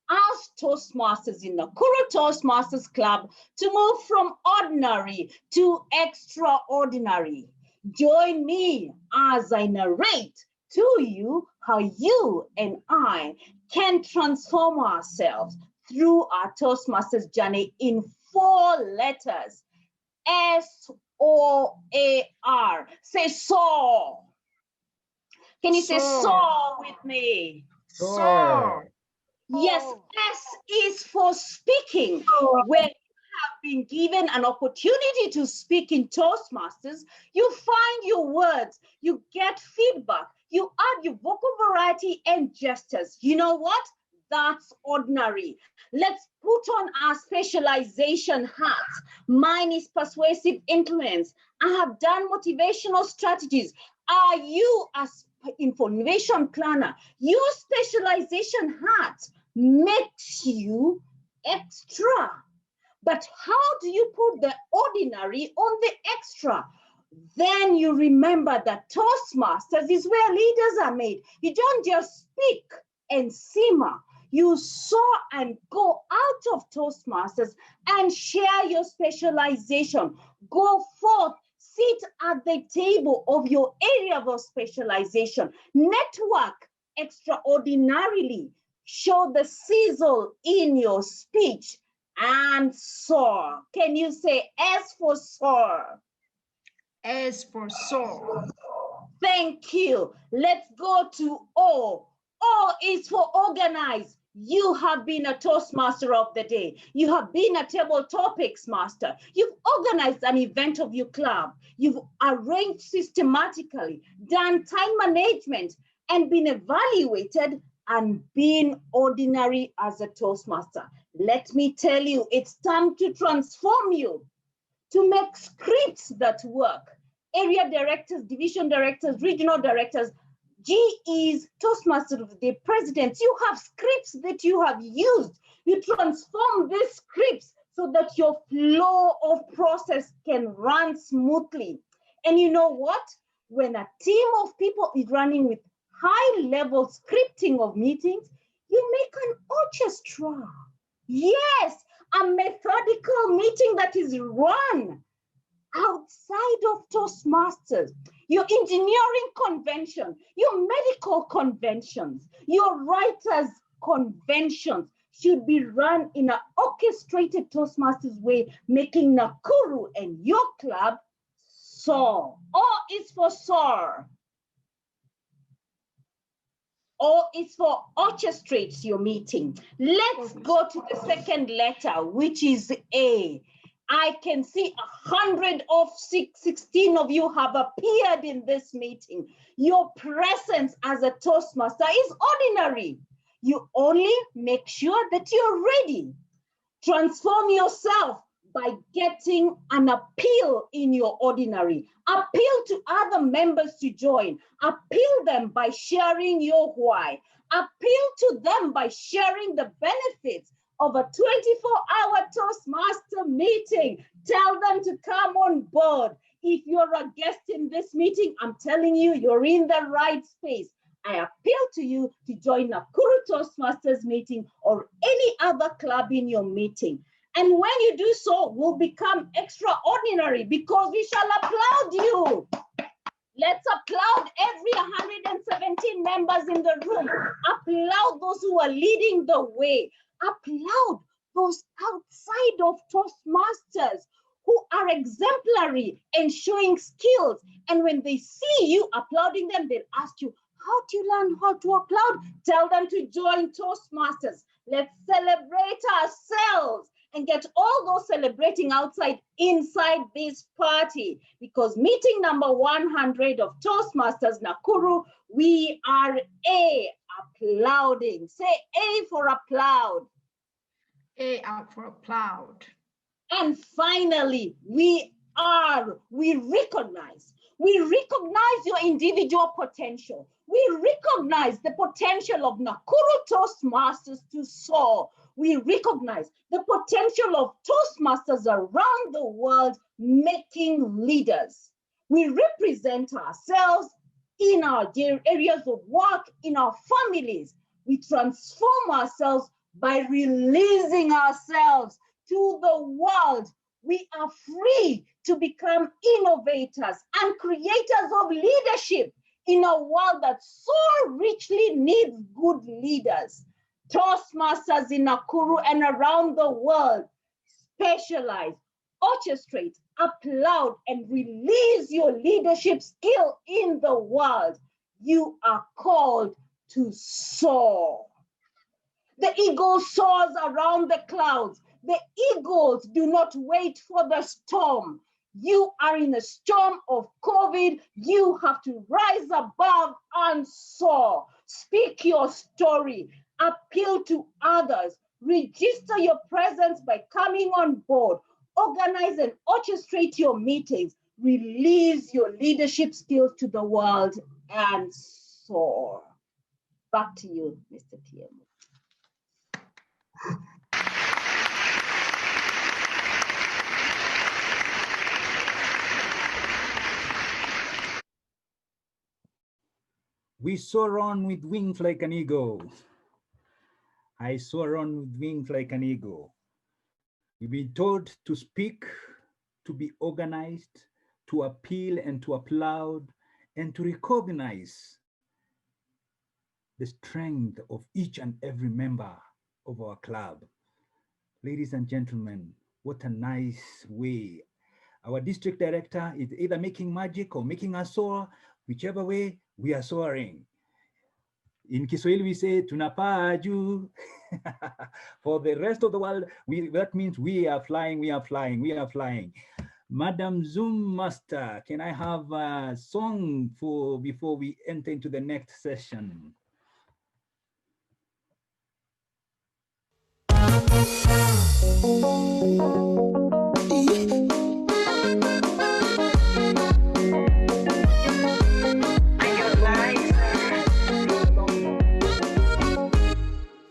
as Toastmasters in Nakuru Toastmasters Club to move from ordinary to extraordinary. Join me as I narrate to you how you and I can transform ourselves through our Toastmasters journey in 4 letters. S-O-A-R. Say soar. Can you say soar with me? Soar. Yes, S is for speaking. When you have been given an opportunity to speak in Toastmasters, you find your words, you get feedback, you add your vocal variety and gestures. You know what? That's ordinary. Let's put on our specialization hats. Mine is persuasive influence. I have done motivational strategies. Are you a information planner? Your specialization hat makes you extra. But how do you put the ordinary on the extra? Then you remember that Toastmasters is where leaders are made. You don't just speak and simmer. You soar and go out of Toastmasters and share your specialization. Go forth, sit at the table of your area of specialization. Network extraordinarily. Show the sizzle in your speech and soar. Can you say S for soar? S for soar. Thank you. Let's go to O. O is for organize. You have been a Toastmaster of the day. You have been a table topics master. You've organized an event of your club. You've arranged systematically, done time management, and been evaluated and been ordinary as a Toastmaster. Let me tell you, it's time to transform you, to make scripts that work. Area directors, division directors, regional directors, GEs, Toastmasters of the Day, presidents, you have scripts that you have used. You transform these scripts so that your flow of process can run smoothly. And you know what? When a team of people is running with high-level scripting of meetings, you make an orchestra. Yes, a methodical meeting that is run outside of Toastmasters. Your engineering convention, your medical conventions, your writers' conventions should be run in an orchestrated Toastmasters way, making Nakuru and your club soar. O is for soar. O is for orchestrates your meeting. Let's go to the second letter, which is A. I can see 116 of you have appeared in this meeting. Your presence as a Toastmaster is ordinary. You only make sure that you're ready. Transform yourself by getting an appeal in your ordinary. Appeal to other members to join. Appeal them by sharing your why. Appeal to them by sharing the benefits of a 24-hour Toastmaster meeting. Tell them to come on board. If you're a guest in this meeting, I'm telling you, you're in the right space. I appeal to you to join Nakuru Toastmasters meeting or any other club in your meeting. And when you do so, we'll become extraordinary because we shall applaud you. Let's applaud every 117 members in the room. Applaud those who are leading the way. Applaud those outside of Toastmasters who are exemplary and showing skills. And when they see you applauding them, they'll ask you, how do you learn how to applaud? Tell them to join Toastmasters. Let's celebrate ourselves and get all those celebrating outside inside this party, because meeting number 100 of Toastmasters Nakuru, we are A, applauding. Say A for applaud. A out for applaud. And finally, we recognize your individual potential. We recognize the potential of Nakuru Toastmasters to soar. We recognize the potential of Toastmasters around the world making leaders. We represent ourselves in our areas of work, in our families. We transform ourselves by releasing ourselves to the world. We are free to become innovators and creators of leadership in a world that so richly needs good leaders. Toastmasters in Nakuru and around the world specialize, orchestrate, applaud, and release your leadership skill in the world. You are called to soar. The eagle soars around the clouds. The eagles do not wait for the storm. You are in a storm of COVID. You have to rise above and soar. Speak your story. Appeal to others. Register your presence by coming on board. Organize and orchestrate your meetings. Release your leadership skills to the world and soar. Back to you, Mr. TM. We soar on with wings like an eagle. I soar on with wings like an eagle. We've been told to speak, to be organized, to appeal and to applaud, and to recognize the strength of each and every member of our club. Ladies and gentlemen, what a nice way. Our district director is either making magic or making us soar. Whichever way, we are soaring. In Kiswahili, we say, tunapaa juu. For the rest of the world, that means we are flying, we are flying, we are flying. Madam Zoom Master, can I have a song before we enter into the next session?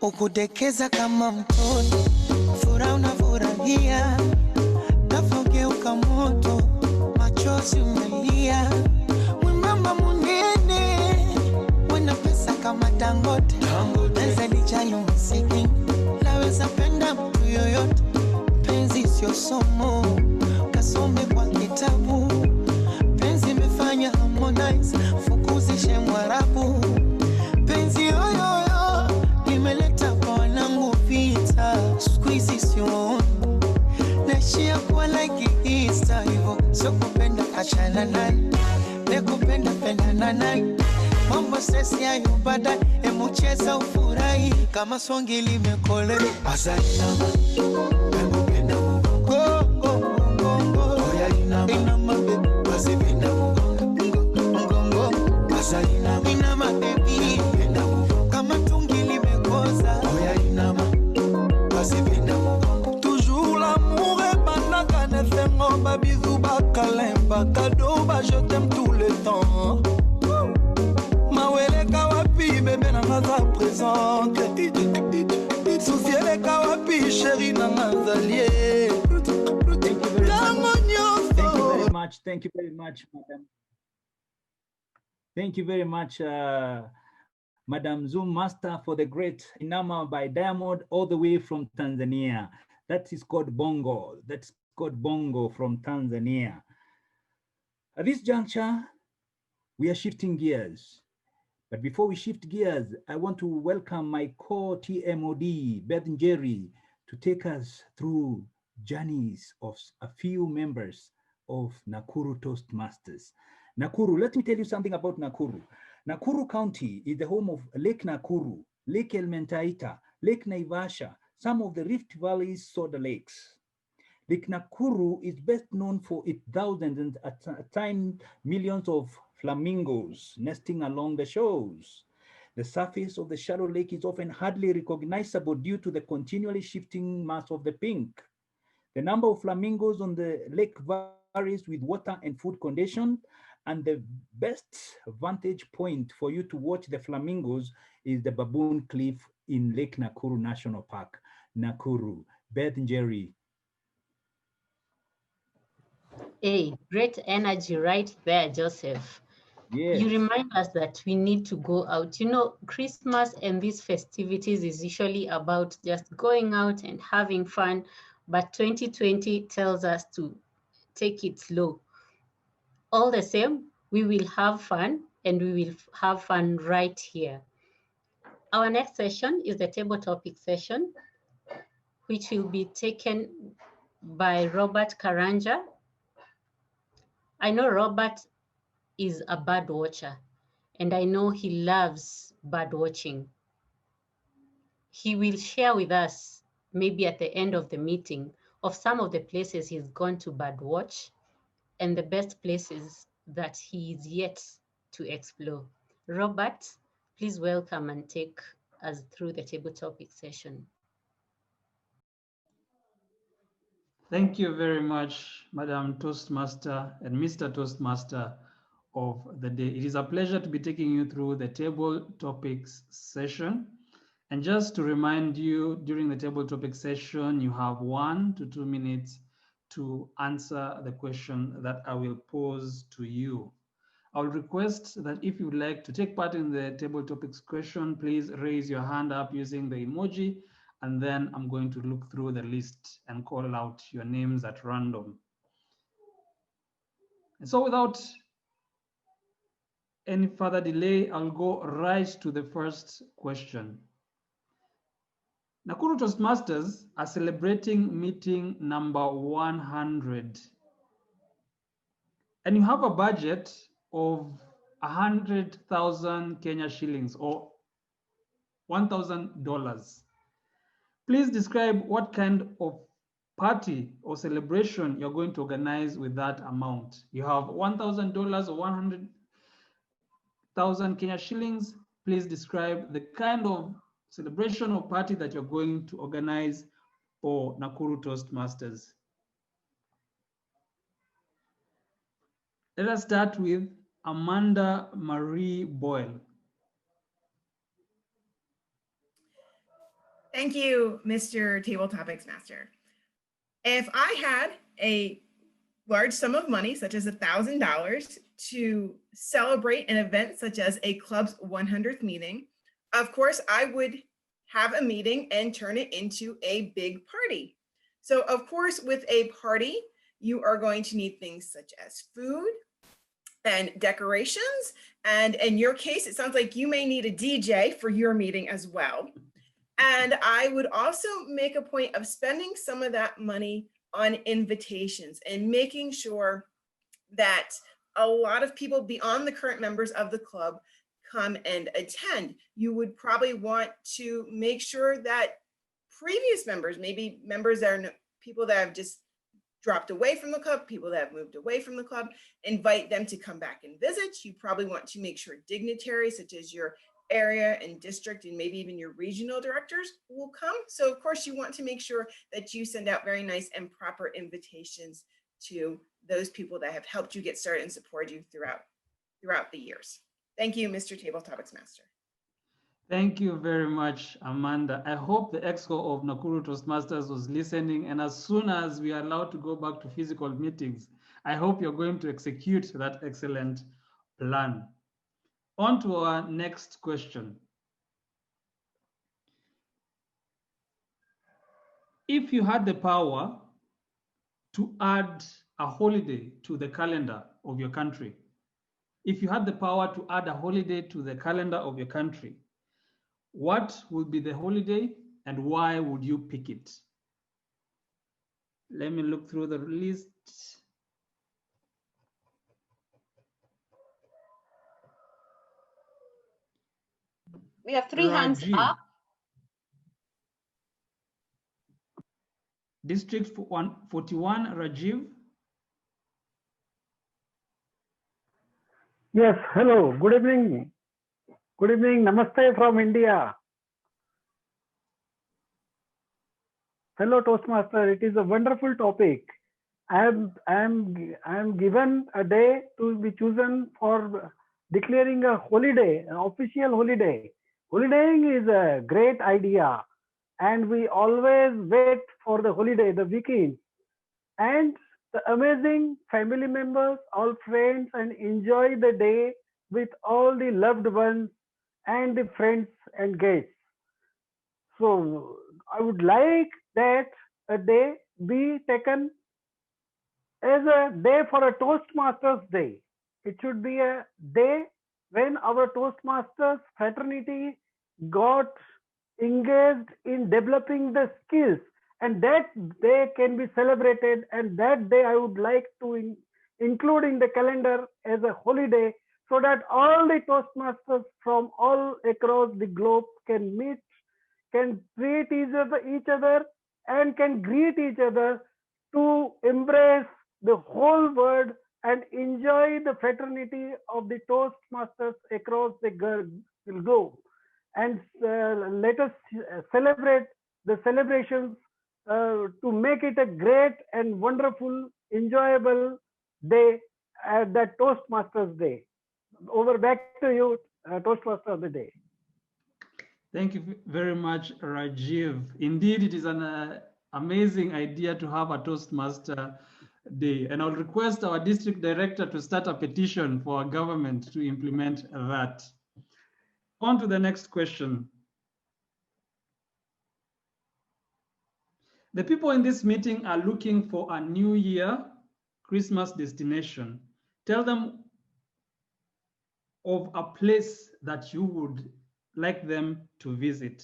Ukudekeza kama mtoto, furaha unafurahia, nafogeuka moto, machozi umelia. Mwembamba munene, wena pesa kama Dangote, naweza nijali umasikini, naweza penda mtu yoyote. Penzi sio somo, kasome kwa kitabu. Penzi imefanya Harmonize, fukuzishe Mwarabu. Penzi yoyoyo, nimeleta kwa wanangu vita. Squeezy sio naishia kwa like Easter hivyo. So kupenda achana naye, nekupenda pendana naye. Mambo sesi ya yubada, emucheza ufurahi. Kama songi limekole asali nama, emupenda mgongo, mgongo. Oya inama baby, basi penda mgongo. Asali nama, inama baby, penda mgongo. Kama tungi limekoza, oya inama, basi penda mgongo. Toujours l'amour est banaka ne fengo ba bisou ba kalemba cadeau ba je t'aime tout le temps. Mawele kawapi bébé na ngaza présente. Souciele kawapi chérie na ngazalie. Thank you very much, madam. Thank you very much, Madam Zoom Master, for the great Inama by Diamond all the way from Tanzania. That is called Bongo. That's called Bongo from Tanzania. At this juncture, we are shifting gears. But before we shift gears, I want to welcome my co-TMOD, Beth Njeri, to take us through journeys of a few members of Nakuru Toastmasters. Nakuru, let me tell you something about Nakuru. Nakuru County is the home of Lake Nakuru, Lake Elementaita, Lake Naivasha, some of the Rift Valley's soda lakes. Lake Nakuru is best known for its thousands and at times millions of flamingos nesting along the shores. The surface of the shallow lake is often hardly recognizable due to the continually shifting mass of the pink. The number of flamingos on the lake varies with water and food conditions, and the best vantage point for you to watch the flamingos is the Baboon Cliff in Lake Nakuru National Park, Nakuru. Beth Njeri. Hey, great energy right there, Joseph. Yes. You remind us that we need to go out. You know, Christmas and these festivities is usually about just going out and having fun, but 2020 tells us to take it slow. All the same, we will have fun, and we will have fun right here. Our next session is the table topic session, which will be taken by Robert Karanja. I know Robert is a bird watcher, and I know he loves bird watching. He will share with us, maybe at the end of the meeting, of some of the places he's gone to bird watch and the best places that he is yet to explore. Robert, please welcome and take us through the table topic session. Thank you very much, Madam Toastmaster and Mr. Toastmaster of the day. It is a pleasure to be taking you through the table topics session. And just to remind you, during the table topic session, you have 1 to 2 minutes to answer the question that I will pose to you. I'll request that if you'd like to take part in the table topics question, please raise your hand up using the emoji, and then I'm going to look through the list and call out your names at random. And so without any further delay, I'll go right to the first question. Nakuru Toastmasters are celebrating meeting number 100. And you have a budget of 100,000 Kenya shillings or $1,000. Please describe what kind of party or celebration you're going to organize with that amount. You have $1,000 or 100,000 Kenya shillings. Please describe the kind of celebration or party that you're going to organize for Nakuru Toastmasters. Let us start with Amanda Marie Boyle. Thank you, Mr. Table Topics Master. If I had a large sum of money, such as $1,000, to celebrate an event such as a club's 100th meeting, of course, I would have a meeting and turn it into a big party. So of course, with a party, you are going to need things such as food and decorations. And in your case, it sounds like you may need a DJ for your meeting as well. And I would also make a point of spending some of that money on invitations and making sure that a lot of people beyond the current members of the club come and attend. You would probably want to make sure that previous members, maybe members that are people that have just dropped away from the club, people that have moved away from the club, invite them to come back and visit. You probably want to make sure dignitaries such as your area and district and maybe even your regional directors will come. So of course you want to make sure that you send out very nice and proper invitations to those people that have helped you get started and supported you throughout the years. Thank you, Mr. Table Topics Master. Thank you very much, Amanda. I hope the EXCO of Nakuru Toastmasters was listening, and as soon as we are allowed to go back to physical meetings, I hope you're going to execute that excellent plan. On to our next question. If you had the power to add a holiday to the calendar of your country, if you had the power to add a holiday to the calendar of your country, what would be the holiday and why would you pick it? Let me look through the list. We have three hands up. District 141, Rajiv. Yes, hello, good evening. Good evening, namaste from India. Fellow Toastmaster, it is a wonderful topic. I am given a day to be chosen for declaring a holiday, an official holiday. Holidaying is a great idea, and we always wait for the holiday, the weekend, and the amazing family members, all friends, and enjoy the day with all the loved ones and the friends and guests. So I would like that a day be taken as a day for a Toastmasters Day. It should be a day when our Toastmasters fraternity got engaged in developing the skills, and that day can be celebrated, and that day I would like to include in the calendar as a holiday so that all the Toastmasters from all across the globe can meet, can greet each other and can greet each other to embrace the whole world and enjoy the fraternity of the Toastmasters across the globe. And let us celebrate the celebrations to make it a great and wonderful, enjoyable day at that Toastmasters Day. Over back to you, Toastmaster of the Day. Thank you very much, Rajiv. Indeed, it is an amazing idea to have a Toastmaster Day. And I'll request our district director to start a petition for our government to implement that. On to the next question. The people in this meeting are looking for a New Year Christmas destination. Tell them of a place that you would like them to visit.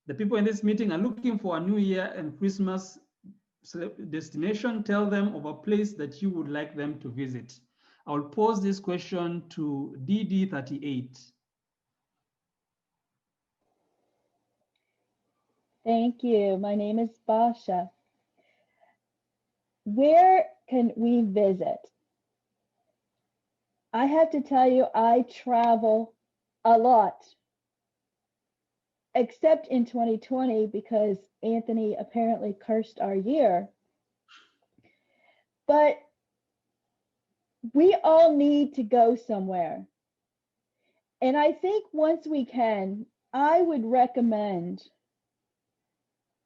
The people in this meeting are looking for a New Year and Christmas destination. Tell them of a place that you would like them to visit. I'll pose this question to DD38. Thank you. My name is Basha. Where can we visit? I have to tell you, I travel a lot, except in 2020 because Anthony apparently cursed our year. But we all need to go somewhere. And I think once we can, I would recommend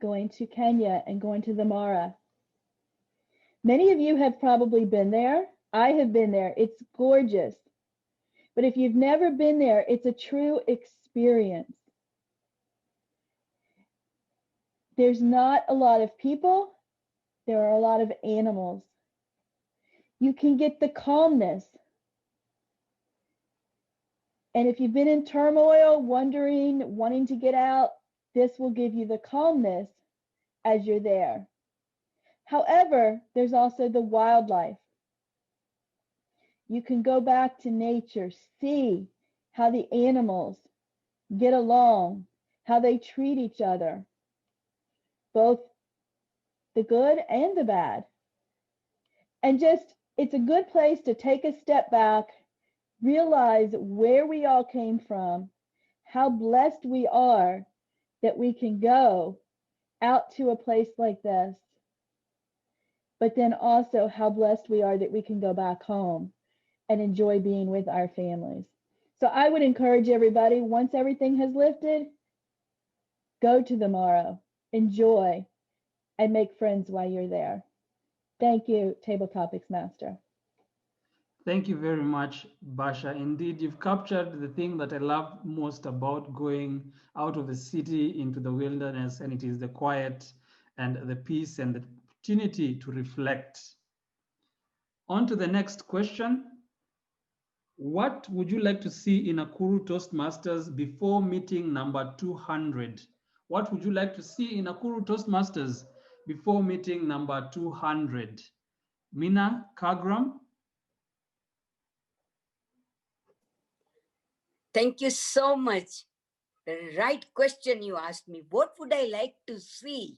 going to Kenya and going to the Mara. Many of you have probably been there. I have been there. It's gorgeous. But if you've never been there, it's a true experience. There's not a lot of people. There are a lot of animals. You can get the calmness. And if you've been in turmoil, wondering, wanting to get out, this will give you the calmness as you're there. However, there's also the wildlife. You can go back to nature, see how the animals get along, how they treat each other, both the good and the bad. And just, it's a good place to take a step back, realize where we all came from, how blessed we are that we can go out to a place like this, but then also how blessed we are that we can go back home and enjoy being with our families. So I would encourage everybody, once everything has lifted, go to the Morrow, enjoy, and make friends while you're there. Thank you, Table Topics Master. Thank you very much, Basha. Indeed, you've captured the thing that I love most about going out of the city into the wilderness, and it is the quiet and the peace and the opportunity to reflect. On to the next question. What would you like to see in Nakuru Toastmasters before meeting number 200? What would you like to see in Nakuru Toastmasters before meeting number 200? Mina Kagram. Thank you so much. The right question you asked me. What would I like to see?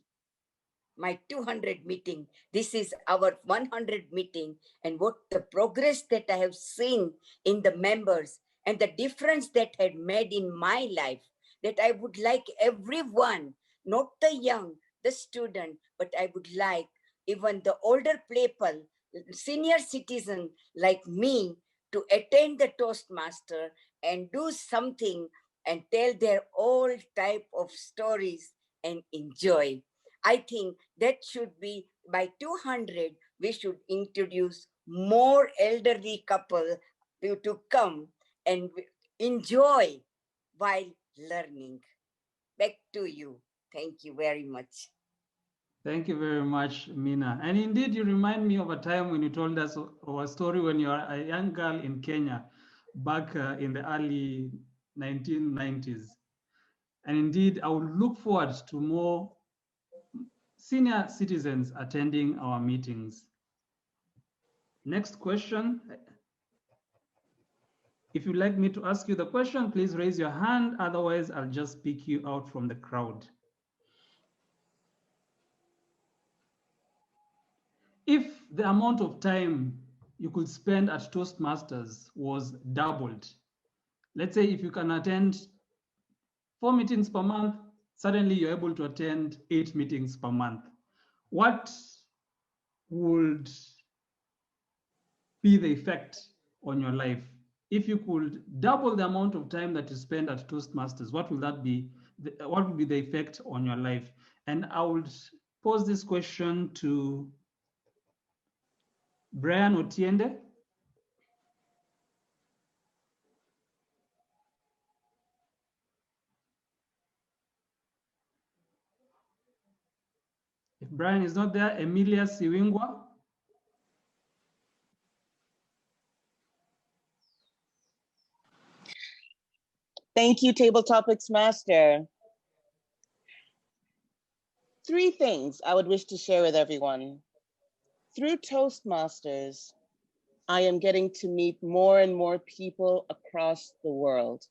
My 200 meeting. This is our 100 meeting, and what the progress that I have seen in the members and the difference that had made in my life, that I would like everyone, not the young, the student, but I would like even the older people, senior citizen like me, to attend the Toastmaster and do something and tell their old type of stories and enjoy. I think that should be by 200, we should introduce more elderly couple to come and enjoy while learning. Back to you. Thank you very much. Thank you very much, Mina. And indeed, you remind me of a time when you told us of a story when you were a young girl in Kenya back in the early 1990s. And indeed, I would look forward to more senior citizens attending our meetings. Next question. If you'd like me to ask you the question, please raise your hand. Otherwise, I'll just pick you out from the crowd. If the amount of time you could spend at Toastmasters was doubled, let's say if you can attend 4 meetings per month, suddenly you're able to attend 8 meetings per month. What would be the effect on your life? If you could double the amount of time that you spend at Toastmasters, what will that be? What would be the effect on your life? And I would pose this question to Brian Otiende. If Brian is not there, Emilia Siwingwa. Thank you, Table Topics Master. 3 things I would wish to share with everyone. Through Toastmasters, I am getting to meet more and more people across the world.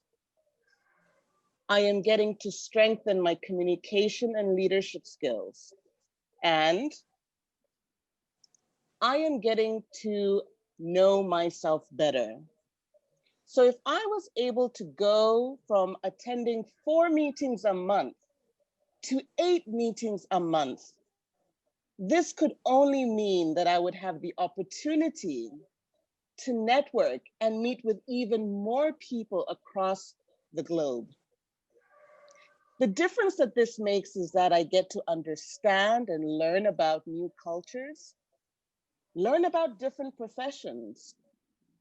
I am getting to strengthen my communication and leadership skills. And I am getting to know myself better. So if I was able to go from attending 4 meetings a month to 8 meetings a month, this could only mean that I would have the opportunity to network and meet with even more people across the globe. The difference that this makes is that I get to understand and learn about new cultures, learn about different professions,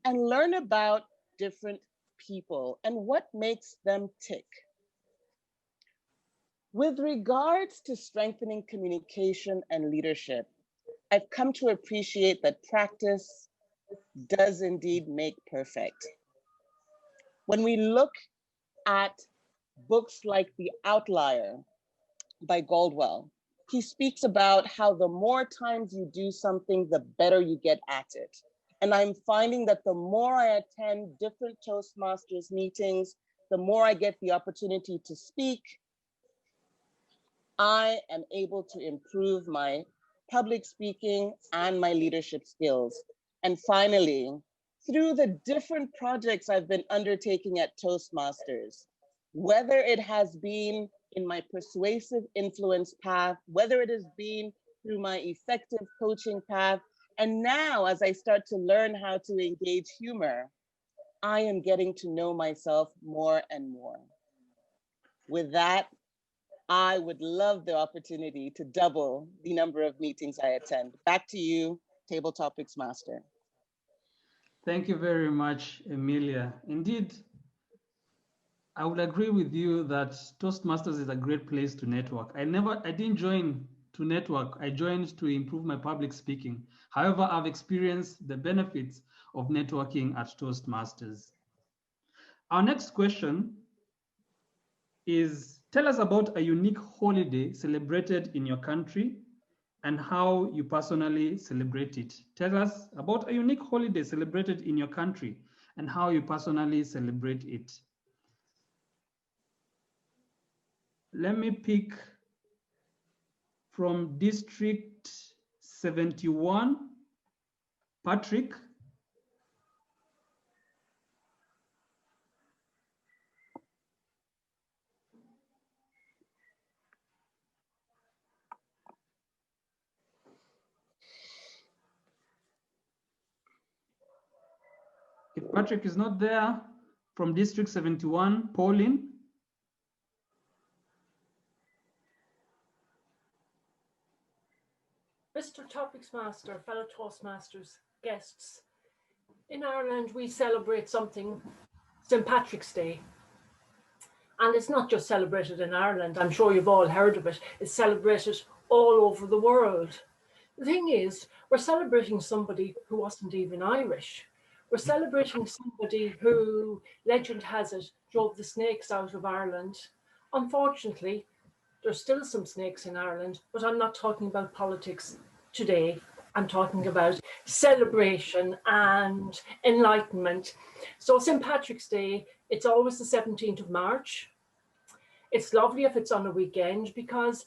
and learn about different people and what makes them tick. With regards to strengthening communication and leadership, I've come to appreciate that practice does indeed make perfect. When we look at books like The Outlier by Goldwell, he speaks about how the more times you do something, the better you get at it. And I'm finding that the more I attend different Toastmasters meetings, the more I get the opportunity to speak, I am able to improve my public speaking and my leadership skills. And finally, through the different projects I've been undertaking at Toastmasters, whether it has been in my persuasive influence path, whether it has been through my effective coaching path, and now as I start to learn how to engage humor, I am getting to know myself more and more. With that, I would love the opportunity to double the number of meetings I attend. Back to you, Table Topics Master. Thank you very much, Emilia. Indeed, I would agree with you that Toastmasters is a great place to network. I didn't join to network. I joined to improve my public speaking. However, I've experienced the benefits of networking at Toastmasters. Our next question is, tell us about a unique holiday celebrated in your country and how you personally celebrate it. Tell us about a unique holiday celebrated in your country and how you personally celebrate it. Let me pick from District 71, Patrick. If Patrick is not there, from District 71, Pauline. Mr. Topics Master, fellow Toastmasters, guests, in Ireland we celebrate something, St. Patrick's Day. And it's not just celebrated in Ireland, I'm sure you've all heard of it, it's celebrated all over the world. The thing is, we're celebrating somebody who wasn't even Irish. We're celebrating somebody who, legend has it, drove the snakes out of Ireland. Unfortunately, there's still some snakes in Ireland, but I'm not talking about politics today. I'm talking about celebration and enlightenment. So St. Patrick's Day, it's always the 17th of March. It's lovely if it's on a weekend because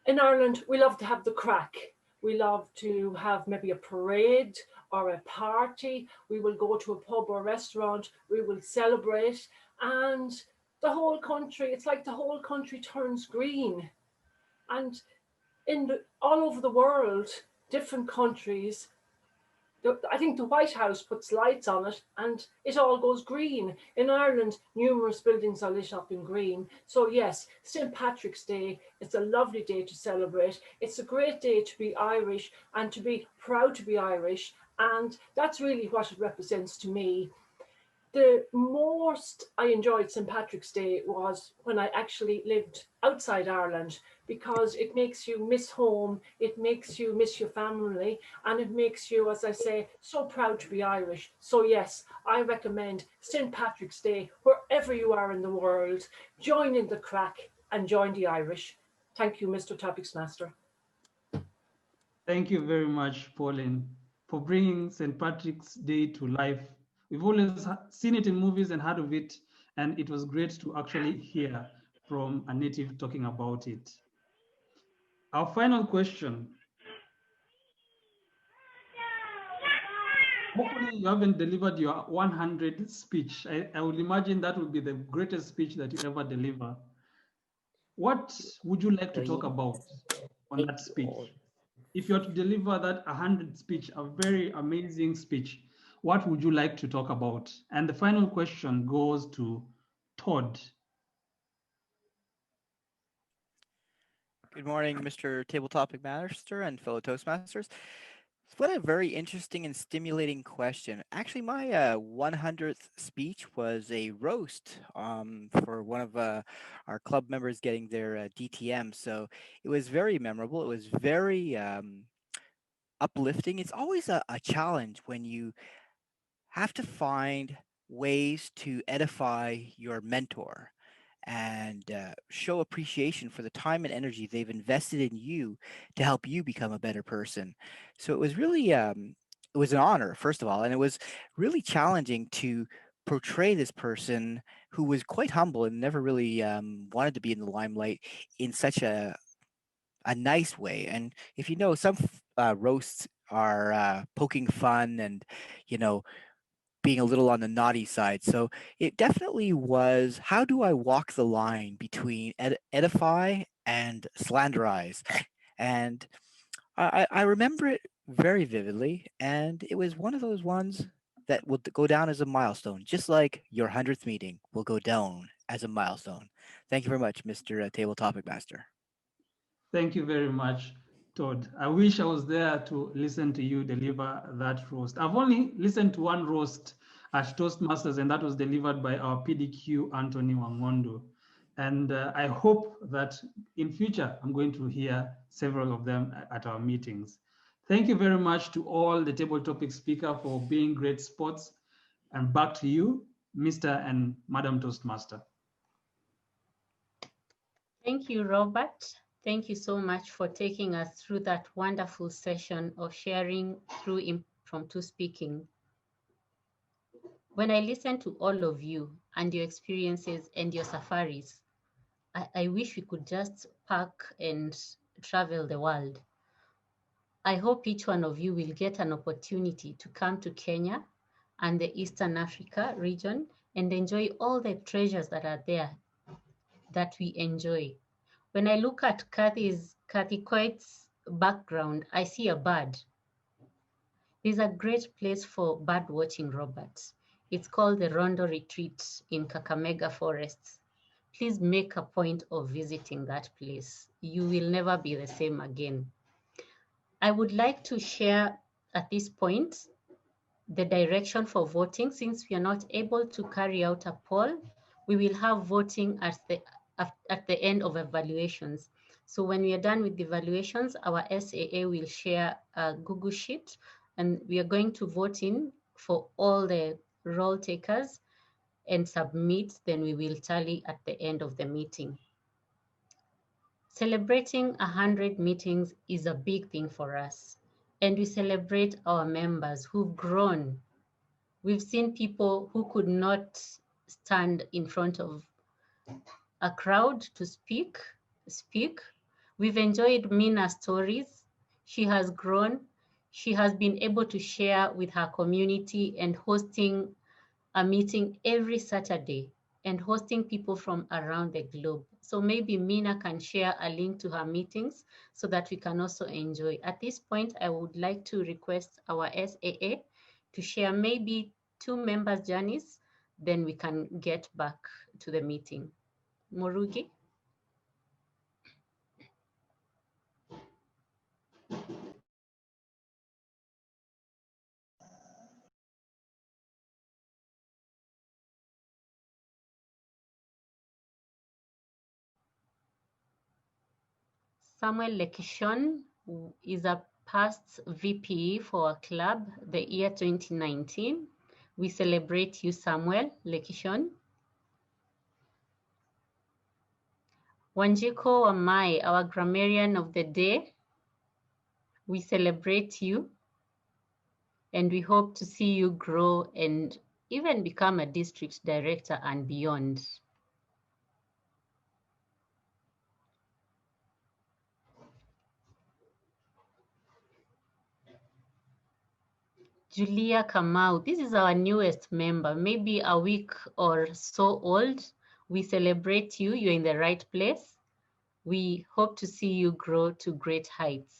in Ireland, we love to have the crack. We love to have maybe a parade or a party. We will go to a pub or restaurant. We will celebrate and the whole country, it's like the whole country turns green. And all over the world, different countries, I think the White House puts lights on it and it all goes green. In Ireland, numerous buildings are lit up in green. So yes, St. Patrick's Day, it's a lovely day to celebrate. It's a great day to be Irish and to be proud to be Irish. And that's really what it represents to me. The most I enjoyed St. Patrick's Day was when I actually lived outside Ireland, because it makes you miss home, it makes you miss your family, and it makes you, as I say, so proud to be Irish. So yes, I recommend St. Patrick's Day, wherever you are in the world, join in the crack and join the Irish. Thank you, Mr. Topics Master. Thank you very much, Pauline, for bringing St. Patrick's Day to life. We've always seen it in movies and heard of it, and it was great to actually hear from a native talking about it. Our final question. Hopefully you haven't delivered your 100th speech. I would imagine that would be the greatest speech that you ever deliver. What would you like to talk about on that speech? If you are to deliver that 100th speech, a very amazing speech, what would you like to talk about? And the final question goes to Todd. Good morning, Mr. Table Topic Master and fellow Toastmasters. What a very interesting and stimulating question. Actually, my 100th speech was a roast for one of our club members getting their DTM. So it was very memorable. It was very uplifting. It's always a challenge when you have to find ways to edify your mentor and show appreciation for the time and energy they've invested in you to help you become a better person. So it was really, it was an honor, first of all, and it was really challenging to portray this person who was quite humble and never really wanted to be in the limelight in such a nice way. And if you know, some roasts are poking fun and, you know, being a little on the naughty side. So it definitely was, how do I walk the line between edify and slanderize? And I remember it very vividly, and it was one of those ones that will go down as a milestone, just like your 100th meeting will go down as a milestone. Thank you very much, Mr. Table Topic Master. Thank you very much, Todd. I wish I was there to listen to you deliver that roast. I've only listened to one roast at Toastmasters, and that was delivered by our PDQ, Anthony Wangondo. And I hope that in future, I'm going to hear several of them at our meetings. Thank you very much to all the table topic speakers for being great sports. And back to you, Mr. and Madam Toastmaster. Thank you, Robert. Thank you so much for taking us through that wonderful session of sharing through impromptu speaking. When I listen to all of you and your experiences and your safaris, I wish we could just pack and travel the world. I hope each one of you will get an opportunity to come to Kenya and the Eastern Africa region and enjoy all the treasures that are there that we enjoy. When I look at Kathy Coit's background, I see a bird. There's a great place for bird watching, Robert. It's called the Rondo Retreat in Kakamega Forests. Please make a point of visiting that place. You will never be the same again. I would like to share at this point the direction for voting. Since we are not able to carry out a poll, we will have voting at the end of evaluations. So when we are done with the evaluations, our SAA will share a Google Sheet, and we are going to vote in for all the roll takers and submit, then we will tally at the end of the meeting. Celebrating 100 meetings is a big thing for us, and we celebrate our members who've grown. We've seen people who could not stand in front of a crowd to speak. We've enjoyed Mina's stories. She has grown. She has been able to share with her community and hosting a meeting every Saturday. and hosting people from around the globe. So maybe Mina can share a link to her meetings so that we can also enjoy. At this point, I would like to request our SAA to share maybe 2 members' journeys, then we can get back to the meeting. Morugi? Samuel Lekishon is a past VP for our club, the year 2019. We celebrate you, Samuel Lekishon. Wanjiko Wamai, our grammarian of the day. We celebrate you and we hope to see you grow and even become a district director and beyond. Julia Kamau, this is our newest member, maybe a week or so old. We celebrate you, you're in the right place. We hope to see you grow to great heights.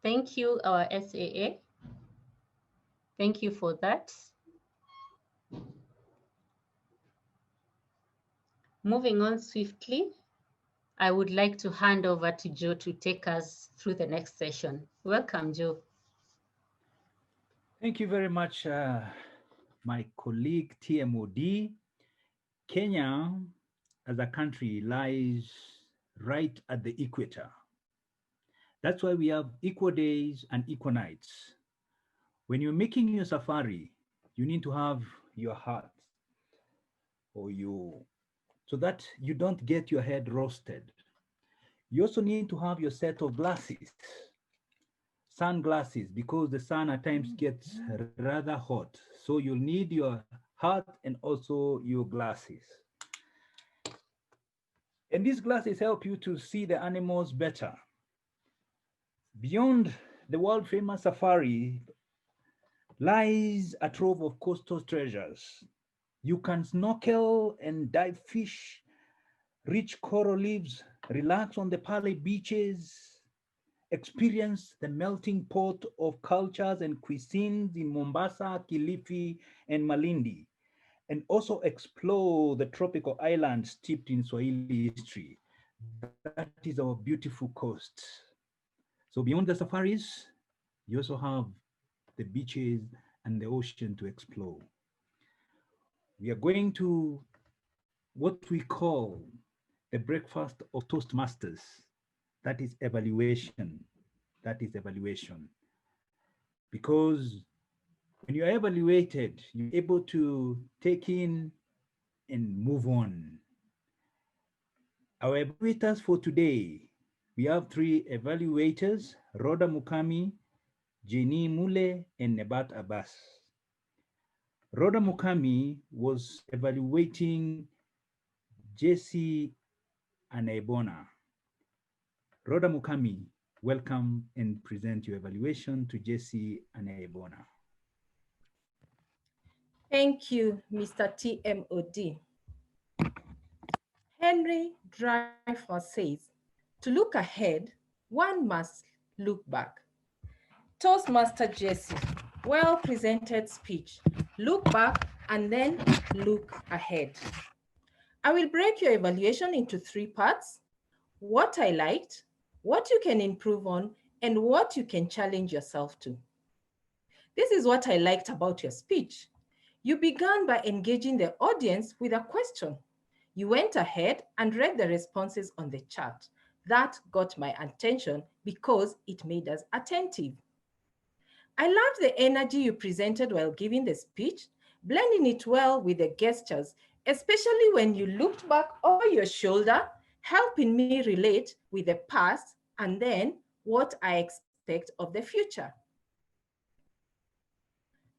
Thank you, our SAA. Thank you for that. Moving on swiftly, I would like to hand over to Joe to take us through the next session. Welcome, Joe. Thank you very much, my colleague TMOD. Kenya as a country lies right at the equator. That's why we have equal days and equal nights. When you're making your safari, you need to have your hat so that you don't get your head roasted. You also need to have your set of glasses, sunglasses, because the sun at times gets rather hot. So you'll need your hat and also your glasses. And these glasses help you to see the animals better. Beyond the world famous safari lies a trove of coastal treasures. You can snorkel and dive fish, reach coral reefs, relax on the pearly beaches, experience the melting pot of cultures and cuisines in Mombasa, Kilifi, and Malindi, and also explore the tropical islands steeped in Swahili history. That is our beautiful coast. So beyond the safaris, you also have the beaches and the ocean to explore. We are going to what we call the breakfast of Toastmasters. That is evaluation. That is evaluation. Because when you are evaluated, you're able to take in and move on. Our evaluators for today, we have 3 evaluators, Rhoda Mukami, Jenny Mule, and Nebat Abbas. Rhoda Mukami was evaluating Jesse Anaibona. Rhoda Mukami, welcome and present your evaluation to Jesse Anaibona. Thank you, Mr. TMOD. Henry Dreyfus says, to look ahead, one must look back. Toastmaster Jesse, well-presented speech. Look back and then look ahead. I will break your evaluation into 3 parts: what I liked, what you can improve on, and what you can challenge yourself to. This is what I liked about your speech. You began by engaging the audience with a question. You went ahead and read the responses on the chart. That got my attention because it made us attentive. I loved the energy you presented while giving the speech, blending it well with the gestures, especially when you looked back over your shoulder, helping me relate with the past and then what I expect of the future.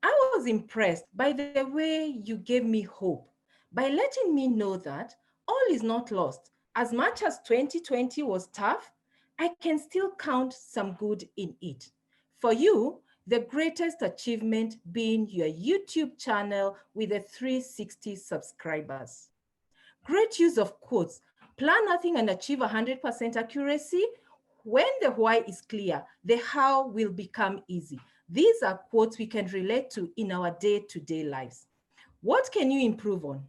I was impressed by the way you gave me hope, by letting me know that all is not lost. As much as 2020 was tough, I can still count some good in it. For you, the greatest achievement being your YouTube channel with the 360 subscribers. Great use of quotes. Plan nothing and achieve 100% accuracy. When the why is clear, the how will become easy. These are quotes we can relate to in our day-to-day lives. What can you improve on?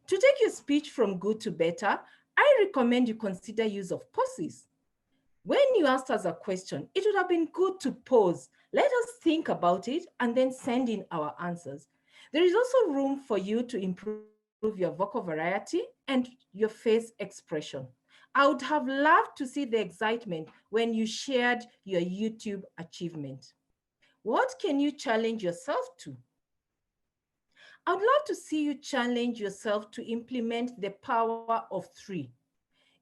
To take your speech from good to better, I recommend you consider use of pauses. When you asked us a question, it would have been good to pause. Let us think about it and then send in our answers. There is also room for you to improve your vocal variety and your face expression. I would have loved to see the excitement when you shared your YouTube achievement. What can you challenge yourself to? I'd love to see you challenge yourself to implement the power of 3.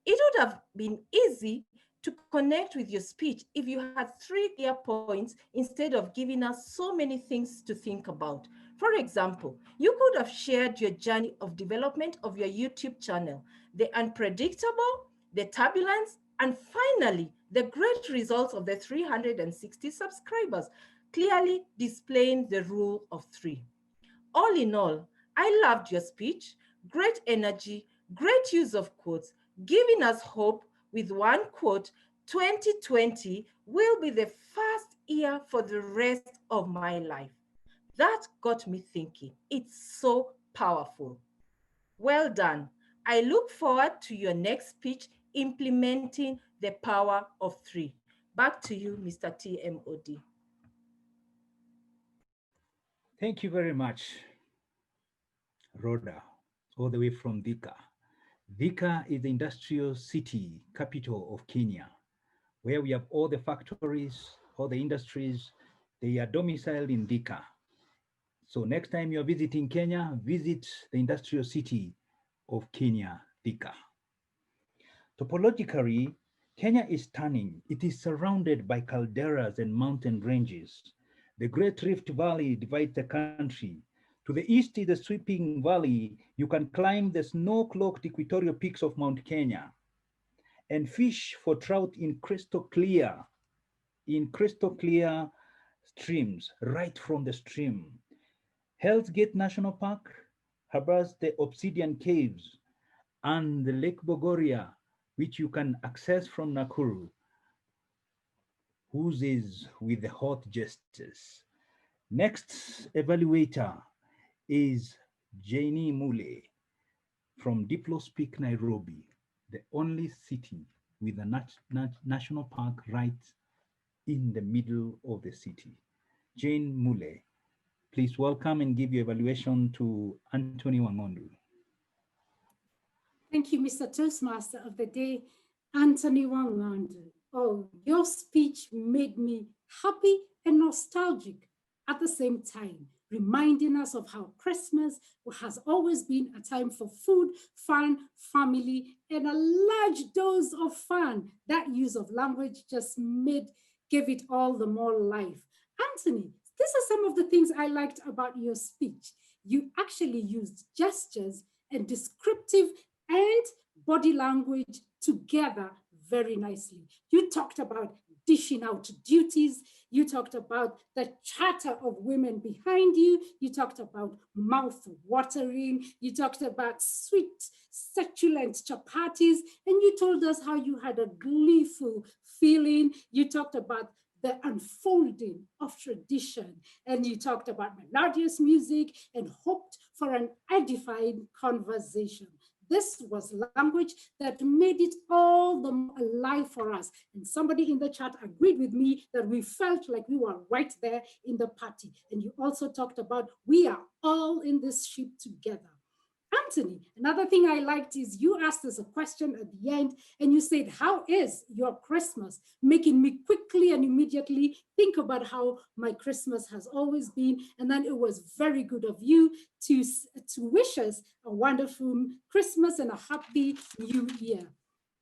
It would have been easy to connect with your speech if you had 3 clear points instead of giving us so many things to think about. For example, you could have shared your journey of development of your YouTube channel, the unpredictable, the turbulence, and finally, the great results of the 360 subscribers, clearly displaying the rule of 3. All in all, I loved your speech, great energy, great use of quotes, giving us hope with one quote, 2020 will be the first year for the rest of my life. That got me thinking. It's so powerful. Well done. I look forward to your next speech implementing the power of 3. Back to you, Mr. TMOD. Thank you very much, Rhoda, all the way from Thika. Thika is the industrial city capital of Kenya, where we have all the factories, all the industries. They are domiciled in Thika. So next time you're visiting Kenya, visit the industrial city of Kenya, Thika. Topologically, Kenya is stunning. It is surrounded by calderas and mountain ranges. The Great Rift Valley divides the country. To the east is the sweeping valley. You can climb the snow-cloaked equatorial peaks of Mount Kenya and fish for trout in crystal clear streams right from the stream. Hell's Gate National Park harbors the Obsidian Caves and the Lake Bogoria, which you can access from Nakuru, oozes with the hot jesters. Next evaluator is Janie Mule from DiploSpeak Nairobi, the only city with a national park right in the middle of the city. Jane Mule, please welcome and give your evaluation to Anthony Wangondu. Thank you, Mr. Toastmaster of the day, Anthony Wangondu. Oh, your speech made me happy and nostalgic at the same time, reminding us of how Christmas has always been a time for food, fun, family, and a large dose of fun. That use of language just gave it all the more life. Anthony, these are some of the things I liked about your speech. You actually used gestures and descriptive and body language together very nicely. You talked about dishing out duties. You talked about the chatter of women behind you. You talked about mouth watering. You talked about sweet, succulent chapatis. And you told us how you had a gleeful feeling. You talked about the unfolding of tradition. And you talked about melodious music and hoped for an edifying conversation. This was language that made it all the more alive for us. And somebody in the chat agreed with me that we felt like we were right there in the party. And you also talked about we are all in this ship together. Anthony, another thing I liked is you asked us a question at the end and you said, how is your Christmas? Making me quickly and immediately think about how my Christmas has always been. And then it was very good of you to wish us a wonderful Christmas and a happy new year.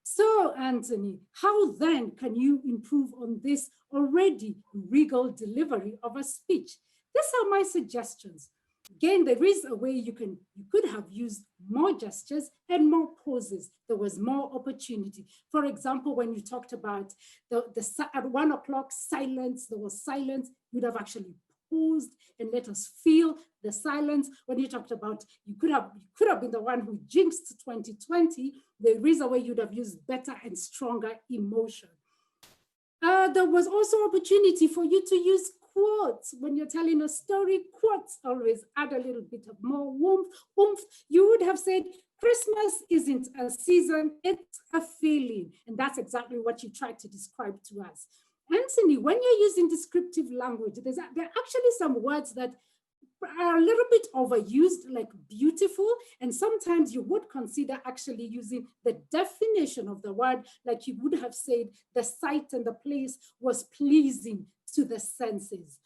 So Anthony, how then can you improve on this already regal delivery of a speech? These are my suggestions. Again, there is a way you could have used more gestures and more pauses. There was more opportunity. For example, when you talked about at 1 o'clock silence, there was silence, you'd have actually paused and let us feel the silence. When you talked about, you could have been the one who jinxed 2020, there is a way you'd have used better and stronger emotion. There was also opportunity for you to use quotes. When you're telling a story, quotes always add a little bit of more oomph. You would have said, Christmas isn't a season, it's a feeling. And that's exactly what you tried to describe to us. Anthony, when you're using descriptive language, there are actually some words that are a little bit overused, like beautiful, and sometimes you would consider actually using the definition of the word, like you would have said the site and the place was pleasing to the senses.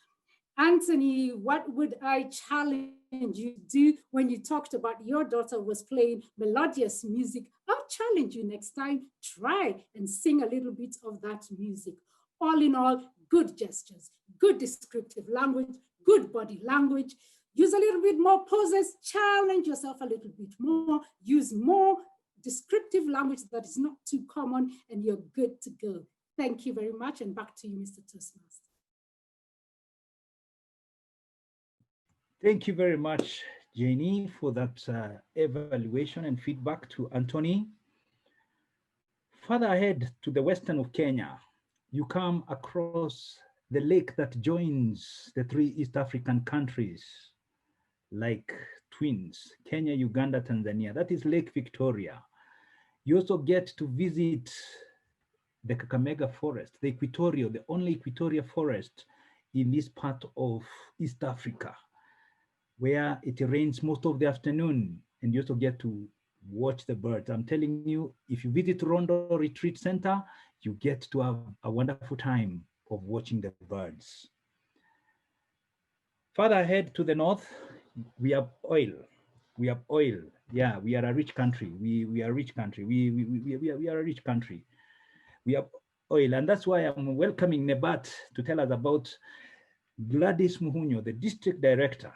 Anthony, what would I challenge you to do when you talked about your daughter was playing melodious music? I'll challenge you next time, try and sing a little bit of that music. All in all, good gestures, good descriptive language, good body language. Use a little bit more poses, challenge yourself a little bit more, use more descriptive language that is not too common, and you're good to go. Thank you very much, and back to you, Mr. Toastmaster. Thank you very much, Jenny, for that evaluation and feedback to Anthony. Further ahead to the western of Kenya, you come across the lake that joins the 3 East African countries, like twins, Kenya, Uganda, Tanzania. That is Lake Victoria. You also get to visit the Kakamega forest, the equatorial, the only equatorial forest in this part of East Africa, where it rains most of the afternoon, and you also get to watch the birds. I'm telling you, if you visit Rondo Retreat Center, you get to have a wonderful time of watching the birds. Further ahead to the north, we have oil. We have oil. Yeah, we are a rich country. We are a rich country. We are a rich country. We have oil, and that's why I'm welcoming Nebat to tell us about Gladys Muhunyo, the district director,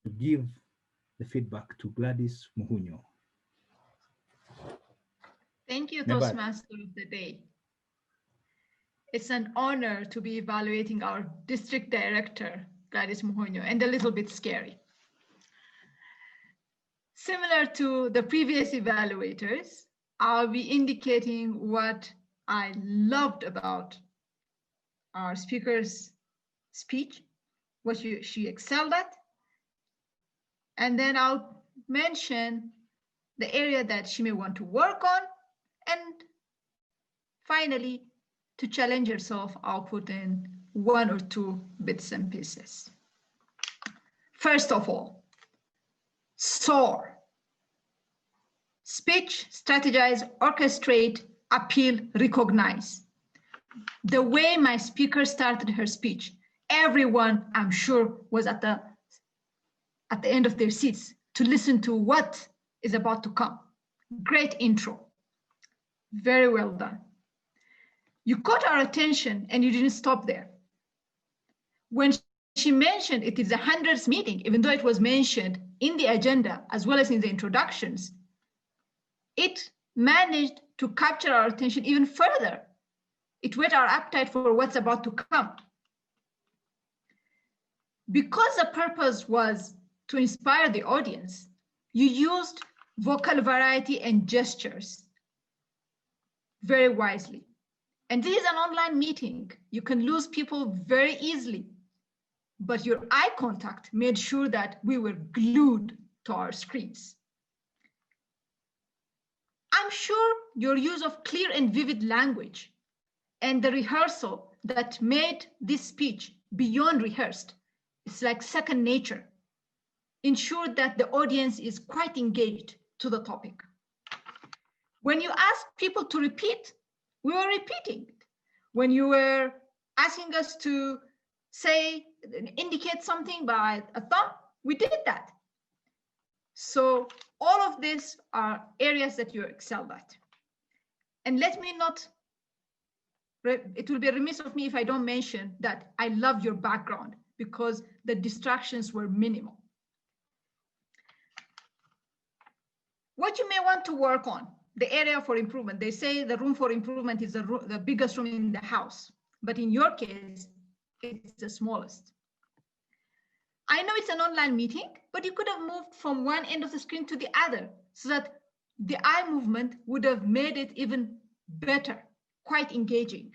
to give the feedback to Gladys Muhunyo. Thank you, Nebat. Toastmaster of the Day. It's an honor to be evaluating our district director, Gladys Muhunyo, and a little bit scary. Similar to the previous evaluators, I'll be indicating what I loved about our speaker's speech, what she excelled at, and then I'll mention the area that she may want to work on, and finally, to challenge herself, I'll put in 1 or 2 bits and pieces. First of all, SOAR. Speech, strategize, orchestrate, appeal, recognize. The way my speaker started her speech, everyone, I'm sure, was at the end of their seats to listen to what is about to come. Great intro. Very well done. You caught our attention and you didn't stop there. When she mentioned it is a 100th meeting, even though it was mentioned in the agenda as well as in the introductions, it managed to capture our attention even further. It whet our appetite for what's about to come. Because the purpose was to inspire the audience, you used vocal variety and gestures very wisely. And this is an online meeting. You can lose people very easily, but your eye contact made sure that we were glued to our screens. I'm sure your use of clear and vivid language and the rehearsal that made this speech beyond rehearsed, it's like second nature, ensured that the audience is quite engaged to the topic. When you asked people to repeat, we were repeating it. When you were asking us to say, indicate something by a thumb, we did that. So all of these are areas that you excelled at. And let me not, it will be remiss of me if I don't mention that I love your background because the distractions were minimal. what you may want to work on, the area for improvement. They say the room for improvement is the biggest room in the house, but in your case, it's the smallest. I know it's an online meeting, but you could have moved from one end of the screen to the other so that the eye movement would have made it even better, quite engaging.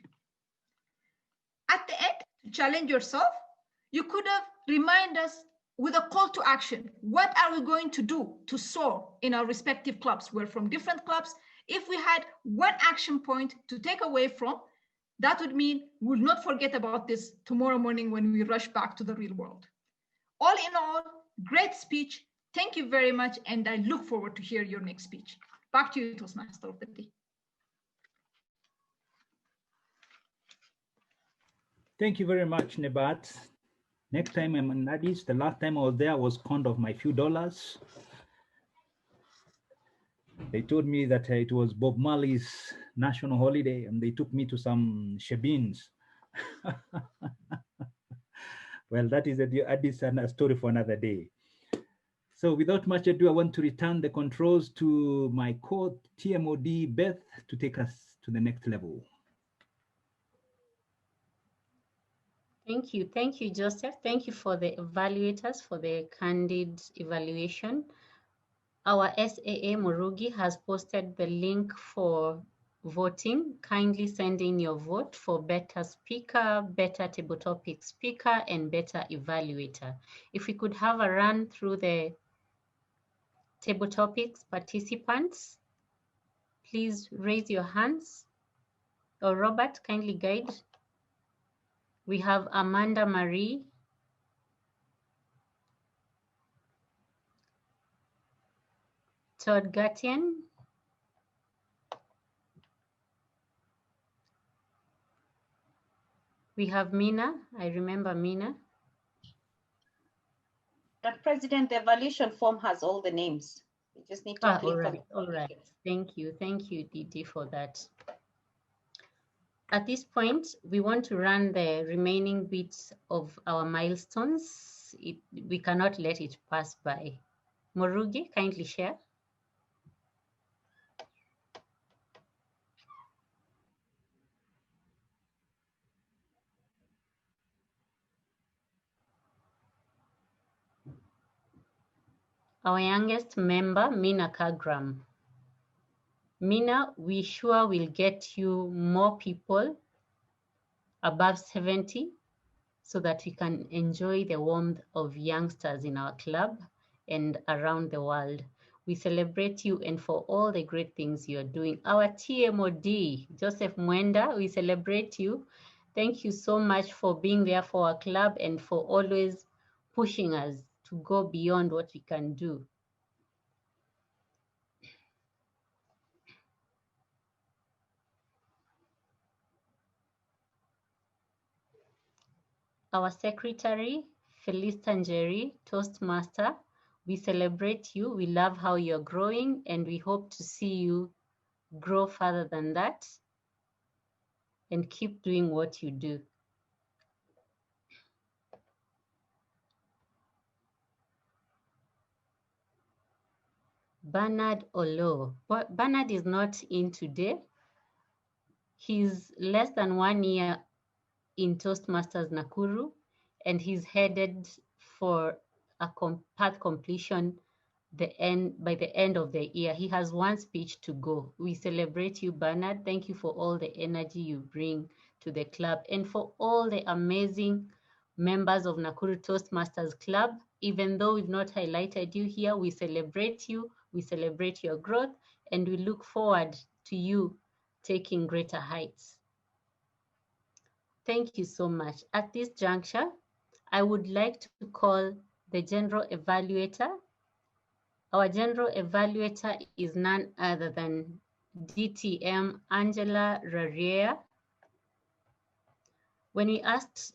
At the end, to challenge yourself, you could have reminded us with a call to action. What are we going to do to soar in our respective clubs? We're from different clubs. If we had one action point to take away from, that would mean we'll not forget about this tomorrow morning when we rush back to the real world. All in all, great speech. Thank you very much. And I look forward to hear your next speech. Back to you, Toastmaster of the Day. Thank you very much, Nebat. Next time I'm in Addis, the last time I was there, I was conned of my few dollars. They told me that it was Bob Marley's national holiday, and they took me to some shebins. Well, that is Addis and a story for another day. So without much ado, I want to return the controls to my co-TMOD, Beth, to take us to the next level. Thank you, Joseph. Thank you for the evaluators for the candid evaluation. Our SAA Murugi has posted the link for voting. Kindly send in your vote for better speaker, better table topic speaker, and better evaluator. If we could have a run through the table topics participants, please raise your hands. Or Robert, kindly guide. We have Amanda Marie, Todd Gatien, we have Mina. I remember Mina. That President, the evaluation form has all the names. You just need to click on it. All right. Thank you, Didi, for that. At this point, we want to run the remaining bits of our milestones. We cannot let it pass by. Murugi, kindly share. Our youngest member, Mina Kagram. Mina, we sure will get you more people above 70 so that we can enjoy the warmth of youngsters in our club and around the world. We celebrate you and for all the great things you're doing. Our TMOD, Joseph Mwenda, we celebrate you. Thank you so much for being there for our club and for always pushing us to go beyond what we can do. Our secretary, Felice Tangeri, Toastmaster, we celebrate you. We love how you're growing and we hope to see you grow further than that and keep doing what you do. Bernard Olo. Bernard is not in today. He's less than 1 year in Toastmasters Nakuru, and he's headed for a path completion by the end of the year. He has one speech to go. We celebrate you, Bernard. Thank you for all the energy you bring to the club and for all the amazing members of Nakuru Toastmasters Club. Even though we've not highlighted you here, we celebrate you, we celebrate your growth, and we look forward to you taking greater heights. Thank you so much. At this juncture, I would like to call the General Evaluator. Our General Evaluator is none other than DTM Angela Rarier. When we asked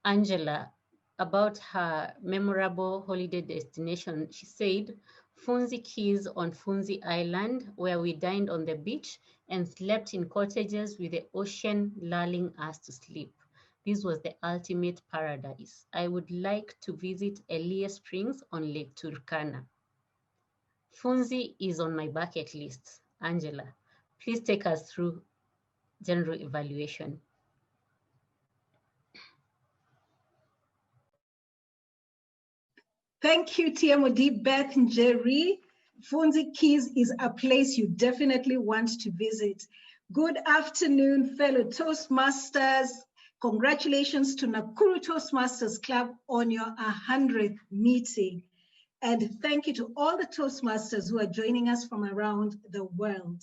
Angela about her memorable holiday destination, she said, Funzi Keys on Funzi Island, where we dined on the beach and slept in cottages with the ocean lulling us to sleep. This was the ultimate paradise. I would like to visit Elia Springs on Lake Turkana. Funzi is on my bucket list. Angela, please take us through general evaluation. Thank you, TMOD, Beth and Jerry. Funzi Keys is a place you definitely want to visit. Good afternoon, fellow Toastmasters. Congratulations to Nakuru Toastmasters Club on your 100th meeting. And thank you to all the Toastmasters who are joining us from around the world.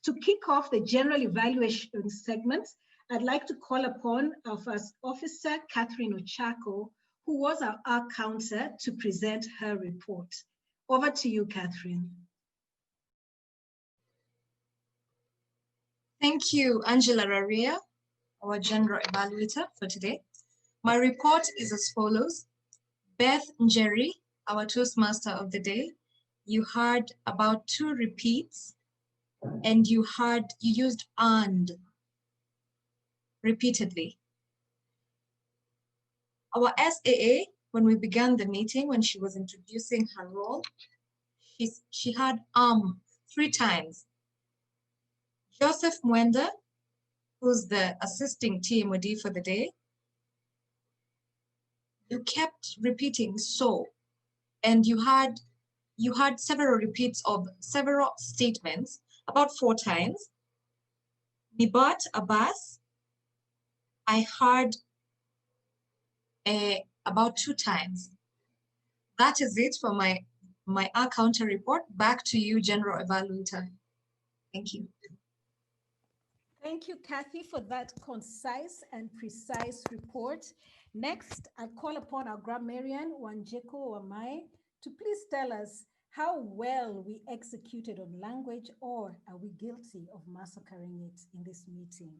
To kick off the general evaluation segment, I'd like to call upon our first officer, Catherine Ochako, who was our counter, to present her report. Over to you, Catherine. Thank you, Angela Raria, our general evaluator for today. My report is as follows. Beth Njeri, our Toastmaster of the day, you had about 2 repeats, and you used "and" repeatedly. Our SAA, when we began the meeting, when she was introducing her role, she had 3 times. Joseph Mwenda, who's the assisting TMOD for the day, you kept repeating "so," and you had several repeats of several statements, about 4 times. Nibat Abbas, I heard about 2 times. That is it for my counter report. Back to you, General Evaluator. Thank you. Thank you, Kathy, for that concise and precise report. Next, I'll call upon our grammarian, Wanjeko Wamai, to please tell us how well we executed on language, or are we guilty of massacring it in this meeting?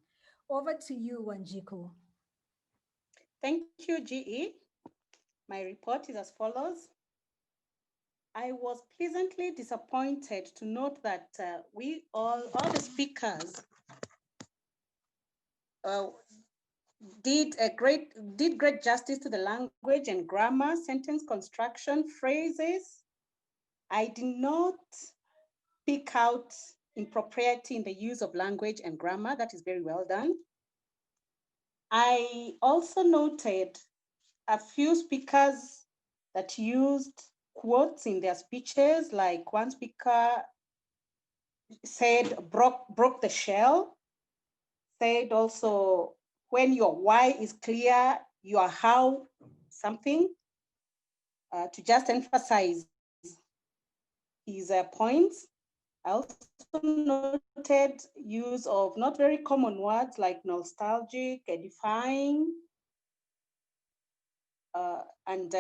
Over to you, Wanjeko. Thank you, GE. My report is as follows. I was pleasantly disappointed to note that all the speakers did great justice to the language and grammar, sentence construction, phrases. I did not pick out impropriety in the use of language and grammar. That is very well done. I also noted a few speakers that used quotes in their speeches, like one speaker said, broke the shell, said also, when your why is clear, your how something, to just emphasize his points. I also noted use of not very common words like nostalgic, edifying, and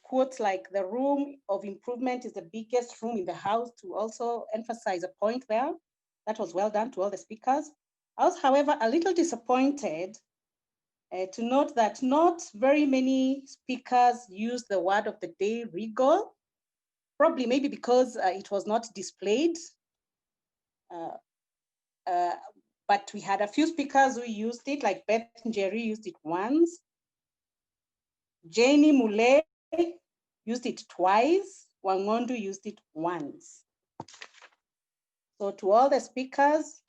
quotes like the room of improvement is the biggest room in the house, to also emphasize a point there. That was well done to all the speakers. I was, however, a little disappointed to note that not very many speakers used the word of the day, regal, probably maybe because it was not displayed. But we had a few speakers who used it, like Beth Njeri used it once. Janie Mule used it twice. Wangondu used it once. So to all the speakers,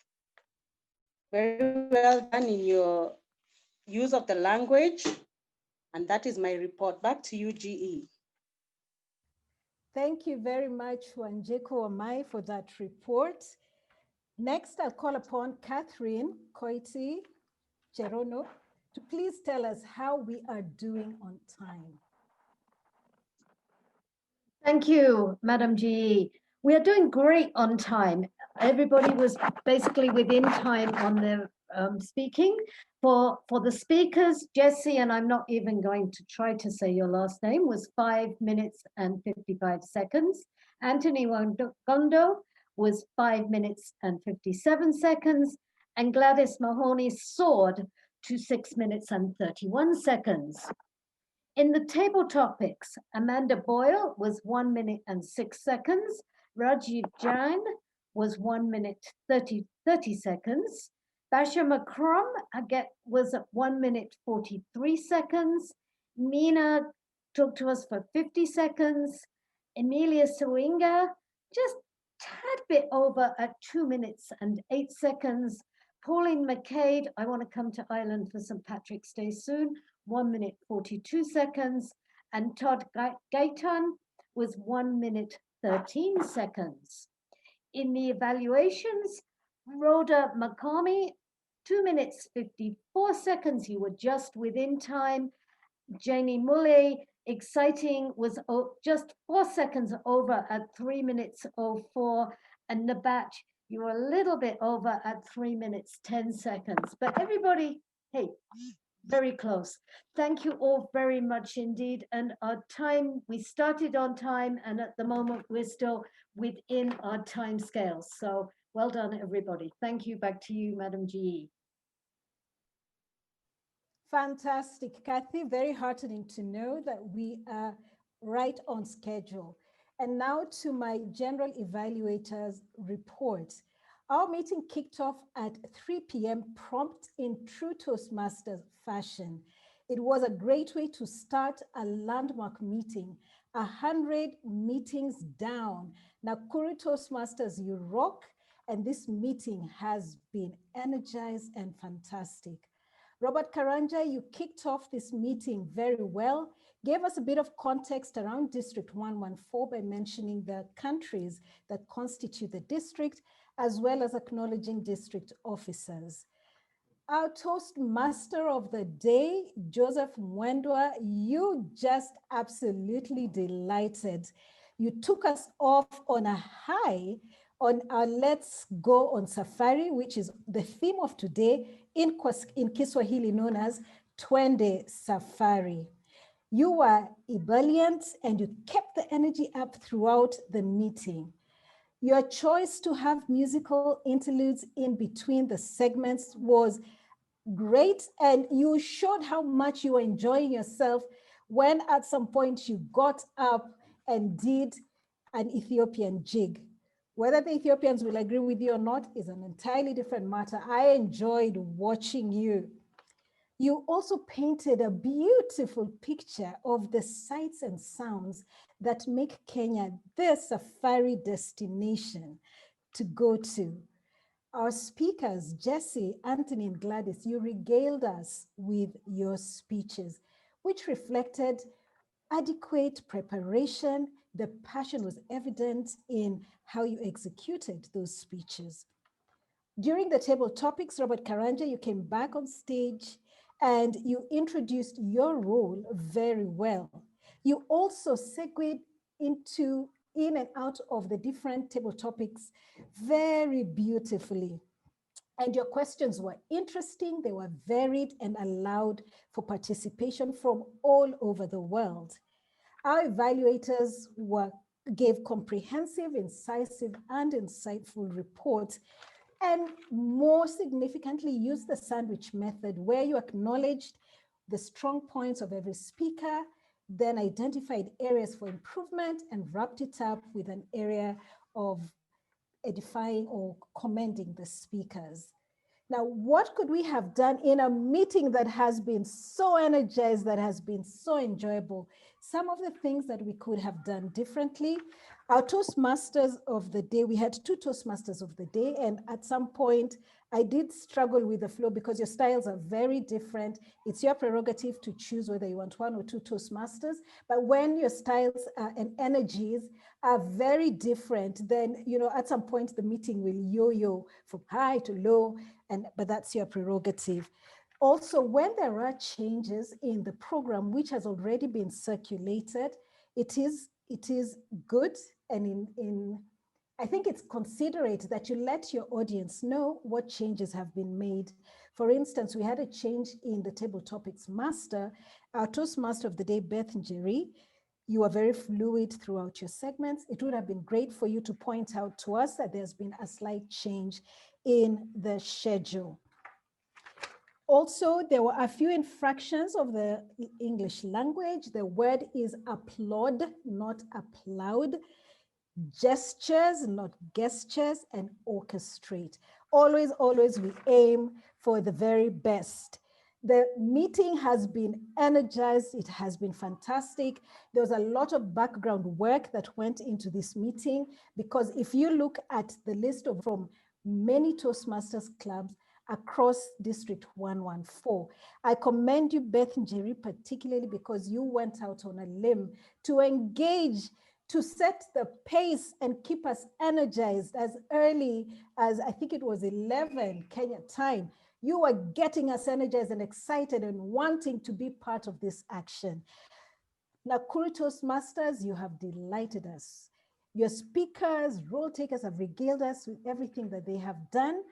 very well done in your use of the language. And that is my report. Back to you, GE. Thank you very much, Wanjeko Wamai, for that report. Next, I'll call upon Catherine Koiti Cherono to please tell us how we are doing on time. Thank you, Madam GE. We are doing great on time. Everybody was basically within time on their speaking. For the speakers, Jesse, and I'm not even going to try to say your last name, was 5 minutes and 55 seconds. Anthony Wangondo was 5 minutes and 57 seconds. And Gladys Mahoney soared to 6 minutes and 31 seconds. In the table topics, Amanda Boyle was 1 minute and 6 seconds. Rajiv Jain was 1 minute 30 seconds. Basha Makram was at 1 minute 43 seconds. Mina talked to us for 50 seconds. Emilia Sawinga just tad bit over at 2 minutes and 8 seconds. Pauline McCade, I want to come to Ireland for St. Patrick's Day soon, 1 minute 42 seconds. And Todd Gaitan was 1 minute 13 seconds. In the evaluations, Rhoda Makami, 2 minutes 54 seconds. You were just within time. Janie Mulle, exciting, was just 4 seconds over at 3 minutes 04. And Nabat, you were a little bit over at 3 minutes 10 seconds. But everybody, hey, very close. Thank you all very much indeed. And our time, we started on time, and at the moment we're still within our time scales. So well done, everybody. Thank you. Back to you, Madam GE. Fantastic, Kathy. Very heartening to know that we are right on schedule. And now to my general evaluators report. Our meeting kicked off at 3 p.m. prompt in true Toastmasters fashion. It was a great way to start a landmark meeting, 100 meetings down. Nakuru Toastmasters, you rock, and this meeting has been energized and fantastic. Robert Karanja, you kicked off this meeting very well, gave us a bit of context around District 114 by mentioning the countries that constitute the district, as well as acknowledging district officers. Our Toastmaster of the day, Joseph Mwendwa, you just absolutely delighted. You took us off on a high on our Let's Go on Safari, which is the theme of today in Kiswahili known as Twende Safari. You were ebullient and you kept the energy up throughout the meeting. Your choice to have musical interludes in between the segments was great, and you showed how much you were enjoying yourself when at some point you got up and did an Ethiopian jig. Whether the Ethiopians will agree with you or not is an entirely different matter. I enjoyed watching you. You also painted a beautiful picture of the sights and sounds that make Kenya the safari destination to go to. Our speakers, Jesse, Anthony, and Gladys, you regaled us with your speeches, which reflected adequate preparation. The passion was evident in how you executed those speeches. During the table topics, Robert Karanja, you came back on stage and you introduced your role very well. You also segued into in and out of the different table topics very beautifully. And your questions were interesting, they were varied and allowed for participation from all over the world. Our evaluators gave comprehensive, incisive, and insightful reports, and more significantly used the sandwich method, where you acknowledged the strong points of every speaker, then identified areas for improvement and wrapped it up with an area of edifying or commending the speakers. Now, what could we have done in a meeting that has been so energized, that has been so enjoyable? Some of the things that we could have done differently. Our Toastmasters of the day, we had 2 Toastmasters of the day, and at some point I did struggle with the flow because your styles are very different. It's your prerogative to choose whether you want 1 or 2 Toastmasters, but when your styles and energies are very different, then at some point the meeting will yo-yo from high to low, but that's your prerogative. Also, when there are changes in the program which has already been circulated, it is good, and I think it's considerate that you let your audience know what changes have been made. For instance, we had a change in the table topics master. Our Toastmaster of the day, Beth Njeri, you are very fluid throughout your segments. It would have been great for you to point out to us that there's been a slight change in the schedule. Also, there were a few infractions of the English language. The word is applaud, not applaud. Gestures, not gestures, and orchestrate. Always, always we aim for the very best. The meeting has been energized. It has been fantastic. There was a lot of background work that went into this meeting, because if you look at the list of from many Toastmasters clubs across District 114, I commend you, Beth Njeri, particularly because you went out on a limb to engage, to set the pace and keep us energized as early as, I think it was 11 Kenya time. You are getting us energized and excited and wanting to be part of this action. Nakuru Toastmasters, you have delighted us. Your speakers, role takers have regaled us with everything that they have done.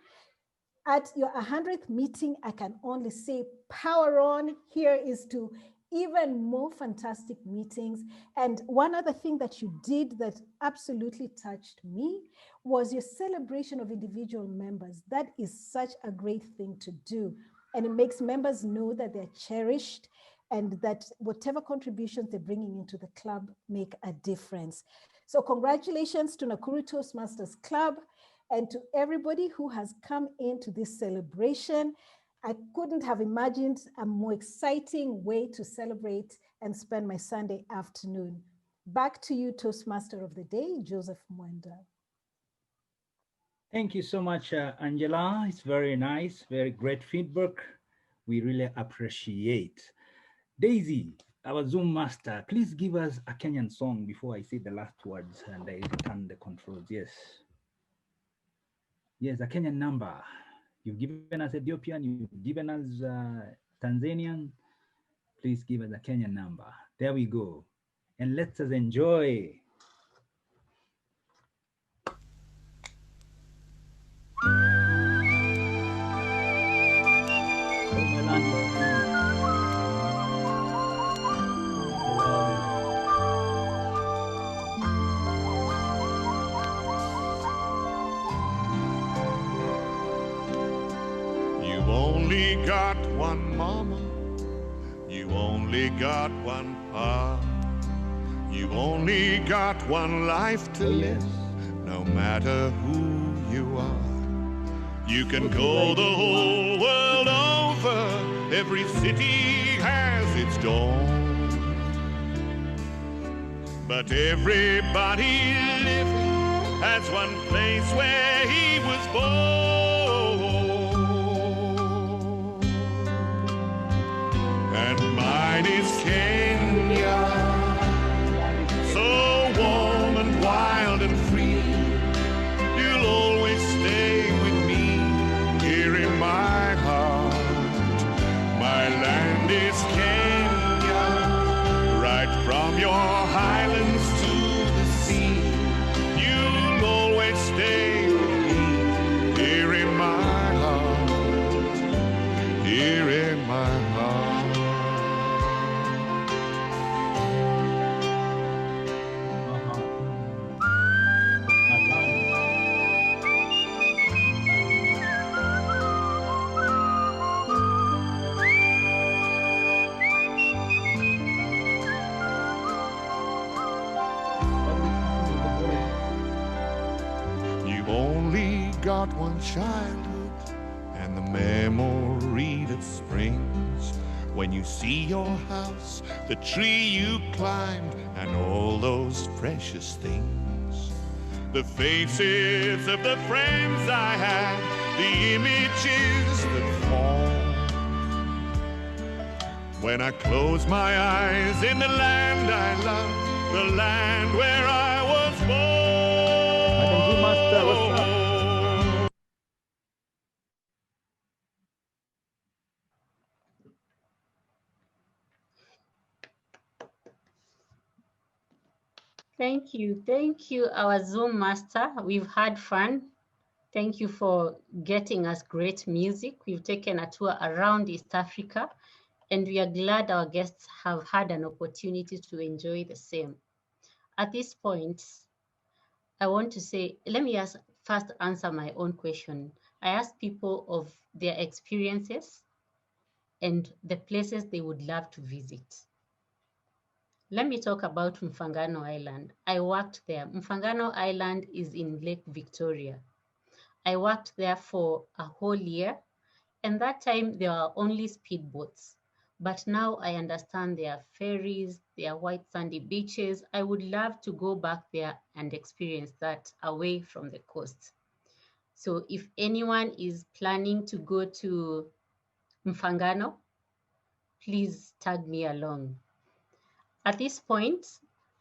At your 100th meeting, I can only say power on. Here is to even more fantastic meetings. And one other thing that you did that absolutely touched me was your celebration of individual members. That is such a great thing to do. And it makes members know that they're cherished and that whatever contributions they're bringing into the club make a difference. So congratulations to Nakuru Toastmasters Club and to everybody who has come into this celebration. I couldn't have imagined a more exciting way to celebrate and spend my Sunday afternoon. Back to you, Toastmaster of the Day, Joseph Mwenda. Thank you so much, Angela. It's very nice, very great feedback. We really appreciate. Daisy, our Zoom master, please give us a Kenyan song before I say the last words and I return the controls. Yes. Yes, a Kenyan number. You've given us Ethiopian, you've given us Tanzanian. Please give us a Kenyan number. There we go. And let us enjoy. You've only got one mama, you only got one papa, you've only got one life to live, no matter who you are. You can go the whole world over, every city has its dawn, but everybody living has one place where he was born. And mine is Kenya, so warm and wild and free. You'll always stay with me here in my heart. My land is Kenya, right from your highlands to the sea. You'll always stay with me here in my heart, here in my heart. You've only got one childhood and the memory that springs when you see your house, the tree you climbed, and all those precious things. The faces of the friends I had, the images that form. When I close my eyes in the land I love, the land where I was born. Thank you, our Zoom master. We've had fun. Thank you for getting us great music. We've taken a tour around East Africa, and we are glad our guests have had an opportunity to enjoy the same. At this point, I want to say, let me first answer my own question. I asked people of their experiences and the places they would love to visit. Let me talk about Mfangano Island. I worked there. Mfangano Island is in Lake Victoria. I worked there for a whole year, And that time there were only speedboats. But now I understand there are ferries, there are white sandy beaches. I would love to go back there and experience that away from the coast. So if anyone is planning to go to Mfangano, please tag me along. At this point,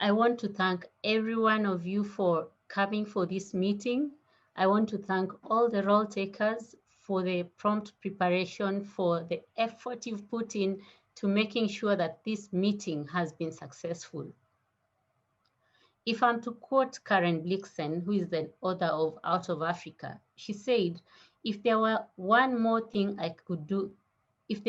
I want to thank every one of you for coming for this meeting. I want to thank all the role takers for the prompt preparation, for the effort you've put in to making sure that this meeting has been successful. If I'm to quote Karen Blixen, who is the author of Out of Africa, she said, if there were one more thing I could do, it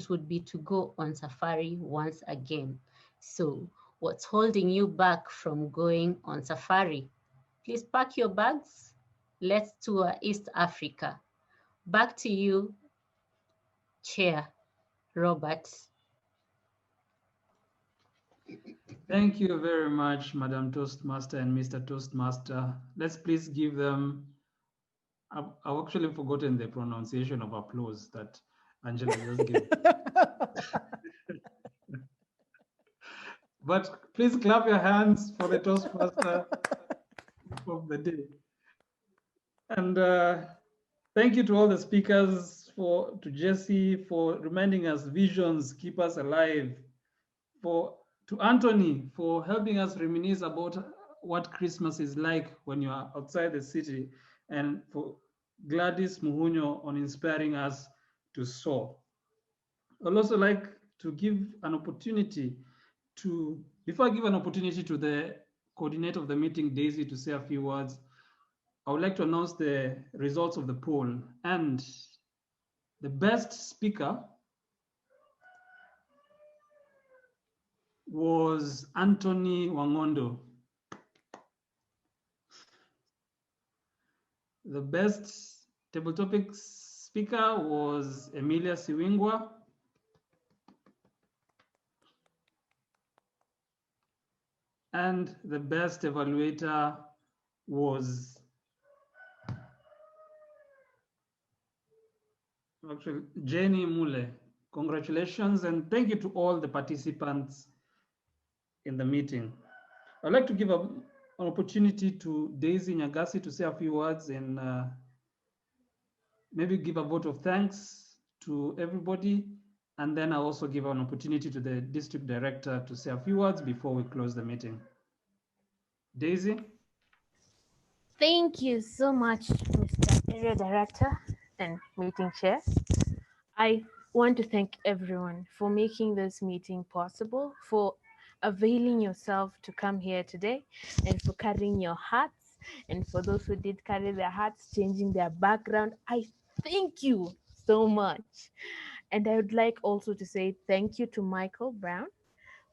would be to go on safari once again. So what's holding you back from going on safari? Please pack your bags. Let's tour East Africa. Back to you, Chair Robert. Thank you very much, Madam Toastmaster and Mr. Toastmaster. Let's please give them, I've actually forgotten the pronunciation of applause that Angela just gave. But please clap your hands for the Toastmaster of the day. And thank you to all the speakers, to Jesse for reminding us visions keep us alive, to Anthony for helping us reminisce about what Christmas is like when you are outside the city, and for Gladys Muhunyo on inspiring us to soar. I'd also like to give an opportunity before I give an opportunity to the coordinator of the meeting, Daisy, to say a few words, I would like to announce the results of the poll. And the best speaker was Anthony Wangondo. The best table topics speaker was Emilia Siwingwa. And the best evaluator was actually Jenny Mule. Congratulations and thank you to all the participants in the meeting. I'd like to give an opportunity to Daisy Nyagasi to say a few words and maybe give a vote of thanks to everybody. And then I'll also give an opportunity to the district director to say a few words before we close the meeting. Daisy? Thank you so much, Mr. Area Director and Meeting Chair. I want to thank everyone for making this meeting possible, for availing yourself to come here today, and for carrying your hats. And for those who did carry their hats, changing their background, I thank you so much. And I would like also to say thank you to Michael Brown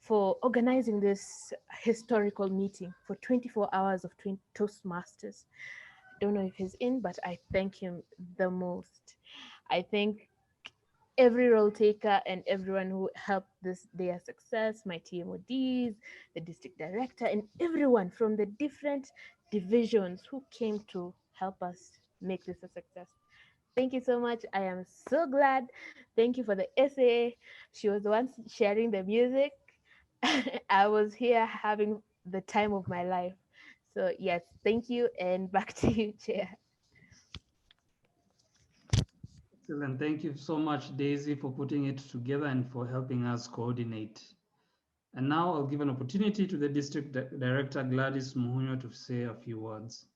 for organizing this historical meeting for 24 hours of Toastmasters. I don't know if he's in, but I thank him the most. I thank every role taker and everyone who helped this day a success, my TMODs, the district director, and everyone from the different divisions who came to help us make this a success. Thank you so much. I am so glad. Thank you for the SA. She was the one sharing the music. I was here having the time of my life. So yes, thank you, and back to you, Chair. Excellent. Thank you so much, Daisy, for putting it together and for helping us coordinate. And now I'll give an opportunity to the District Director, Gladys Muhunyo, to say a few words.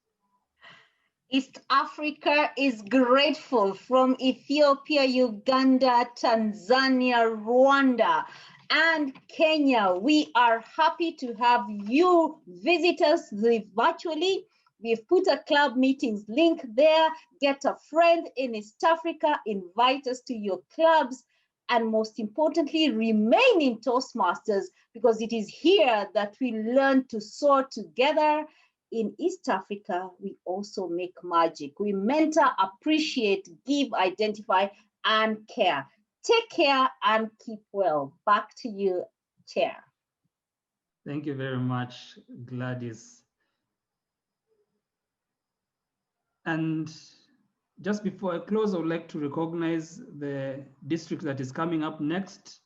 East Africa is grateful from Ethiopia, Uganda, Tanzania, Rwanda, and Kenya. We are happy to have you visit us virtually. We've put a club meetings link there. Get a friend in East Africa, invite us to your clubs, and most importantly, remain in Toastmasters, because it is here that we learn to soar together. In East Africa, we also make magic. We mentor, appreciate, give, identify, and care. Take care and keep well. Back to you, Chair. Thank you very much, Gladys. And Just before I close, I would like to recognize the district that is coming up next.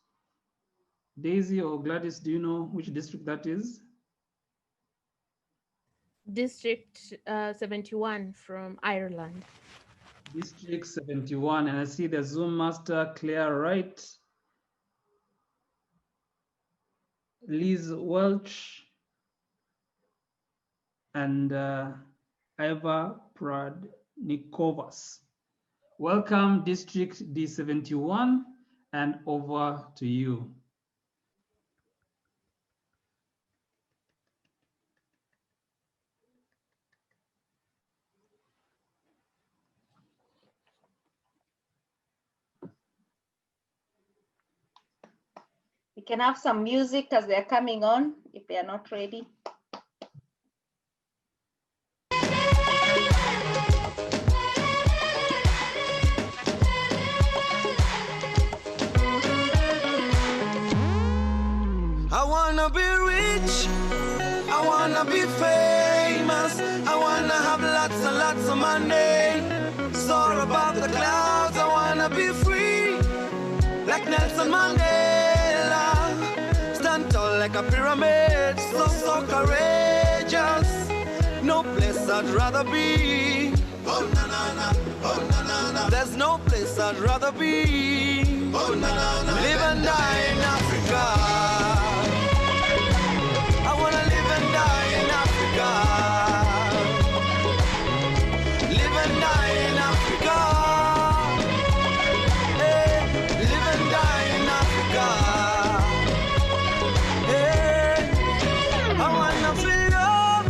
Daisy or Gladys, do you know which district that is? District 71 from Ireland. District 71, and I see the Zoom master, Claire Wright, Liz Welch, and Eva Pradnikovas. Welcome, District D71, and over to you. We can have some music as they're coming on, if they are not ready. I wanna be rich, I wanna be famous, I wanna have lots and lots of money. Soar above the clouds, I wanna be free, like Nelson Mandela. Stand tall like a pyramid, so courageous. No place I'd rather be. Oh na na na, oh na na na. There's no place I'd rather be. Oh na na na. Live and die in Africa. I wanna live and die in Africa. Live and die in Africa. Hey, live and die in Africa. Hey, I wanna feel love.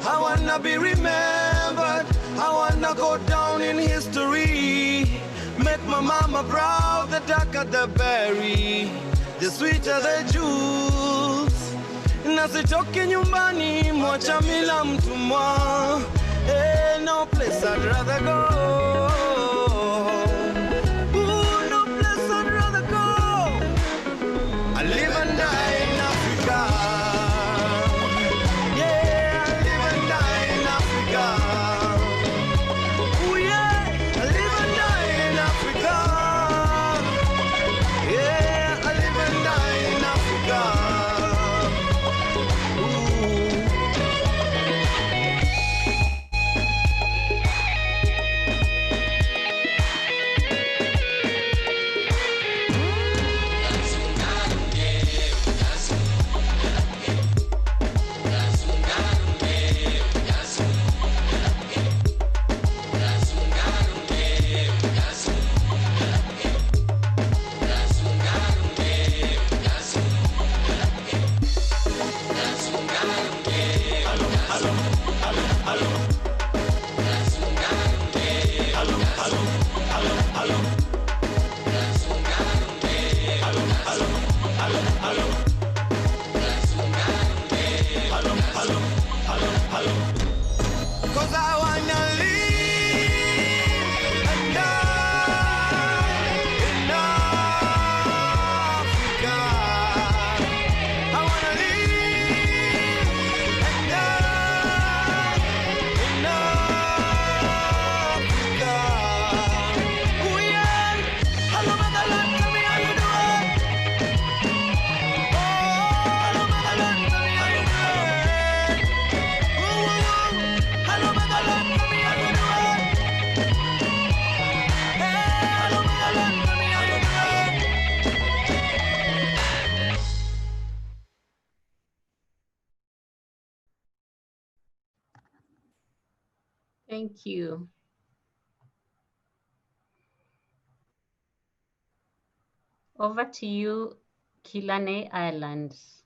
I wanna be remembered. I wanna go down in history. Make my mama proud. The darker the berry, the sweeter the juice. Nasitoke nyumbani, mwacha mila mtumwa. Hey, no place I'd rather go. Ooh, no place I'd rather go. I live and die in Africa. Yeah, I live and die in Africa. Ooh, yeah, I live and die in Africa. Yeah, I live and die in Africa. Cause I wanna live and die in Africa. I wanna live and die in Africa. Ooh, yeah. Hello, motherland, tell me how you doing. Oh, hello, motherland, tell me how you doing. Ooh, ooh, ooh. Hello, motherland, tell me how you doing. Hey, hello, motherland, tell me how you doing. Thank you. Over to you, Killarney Islands.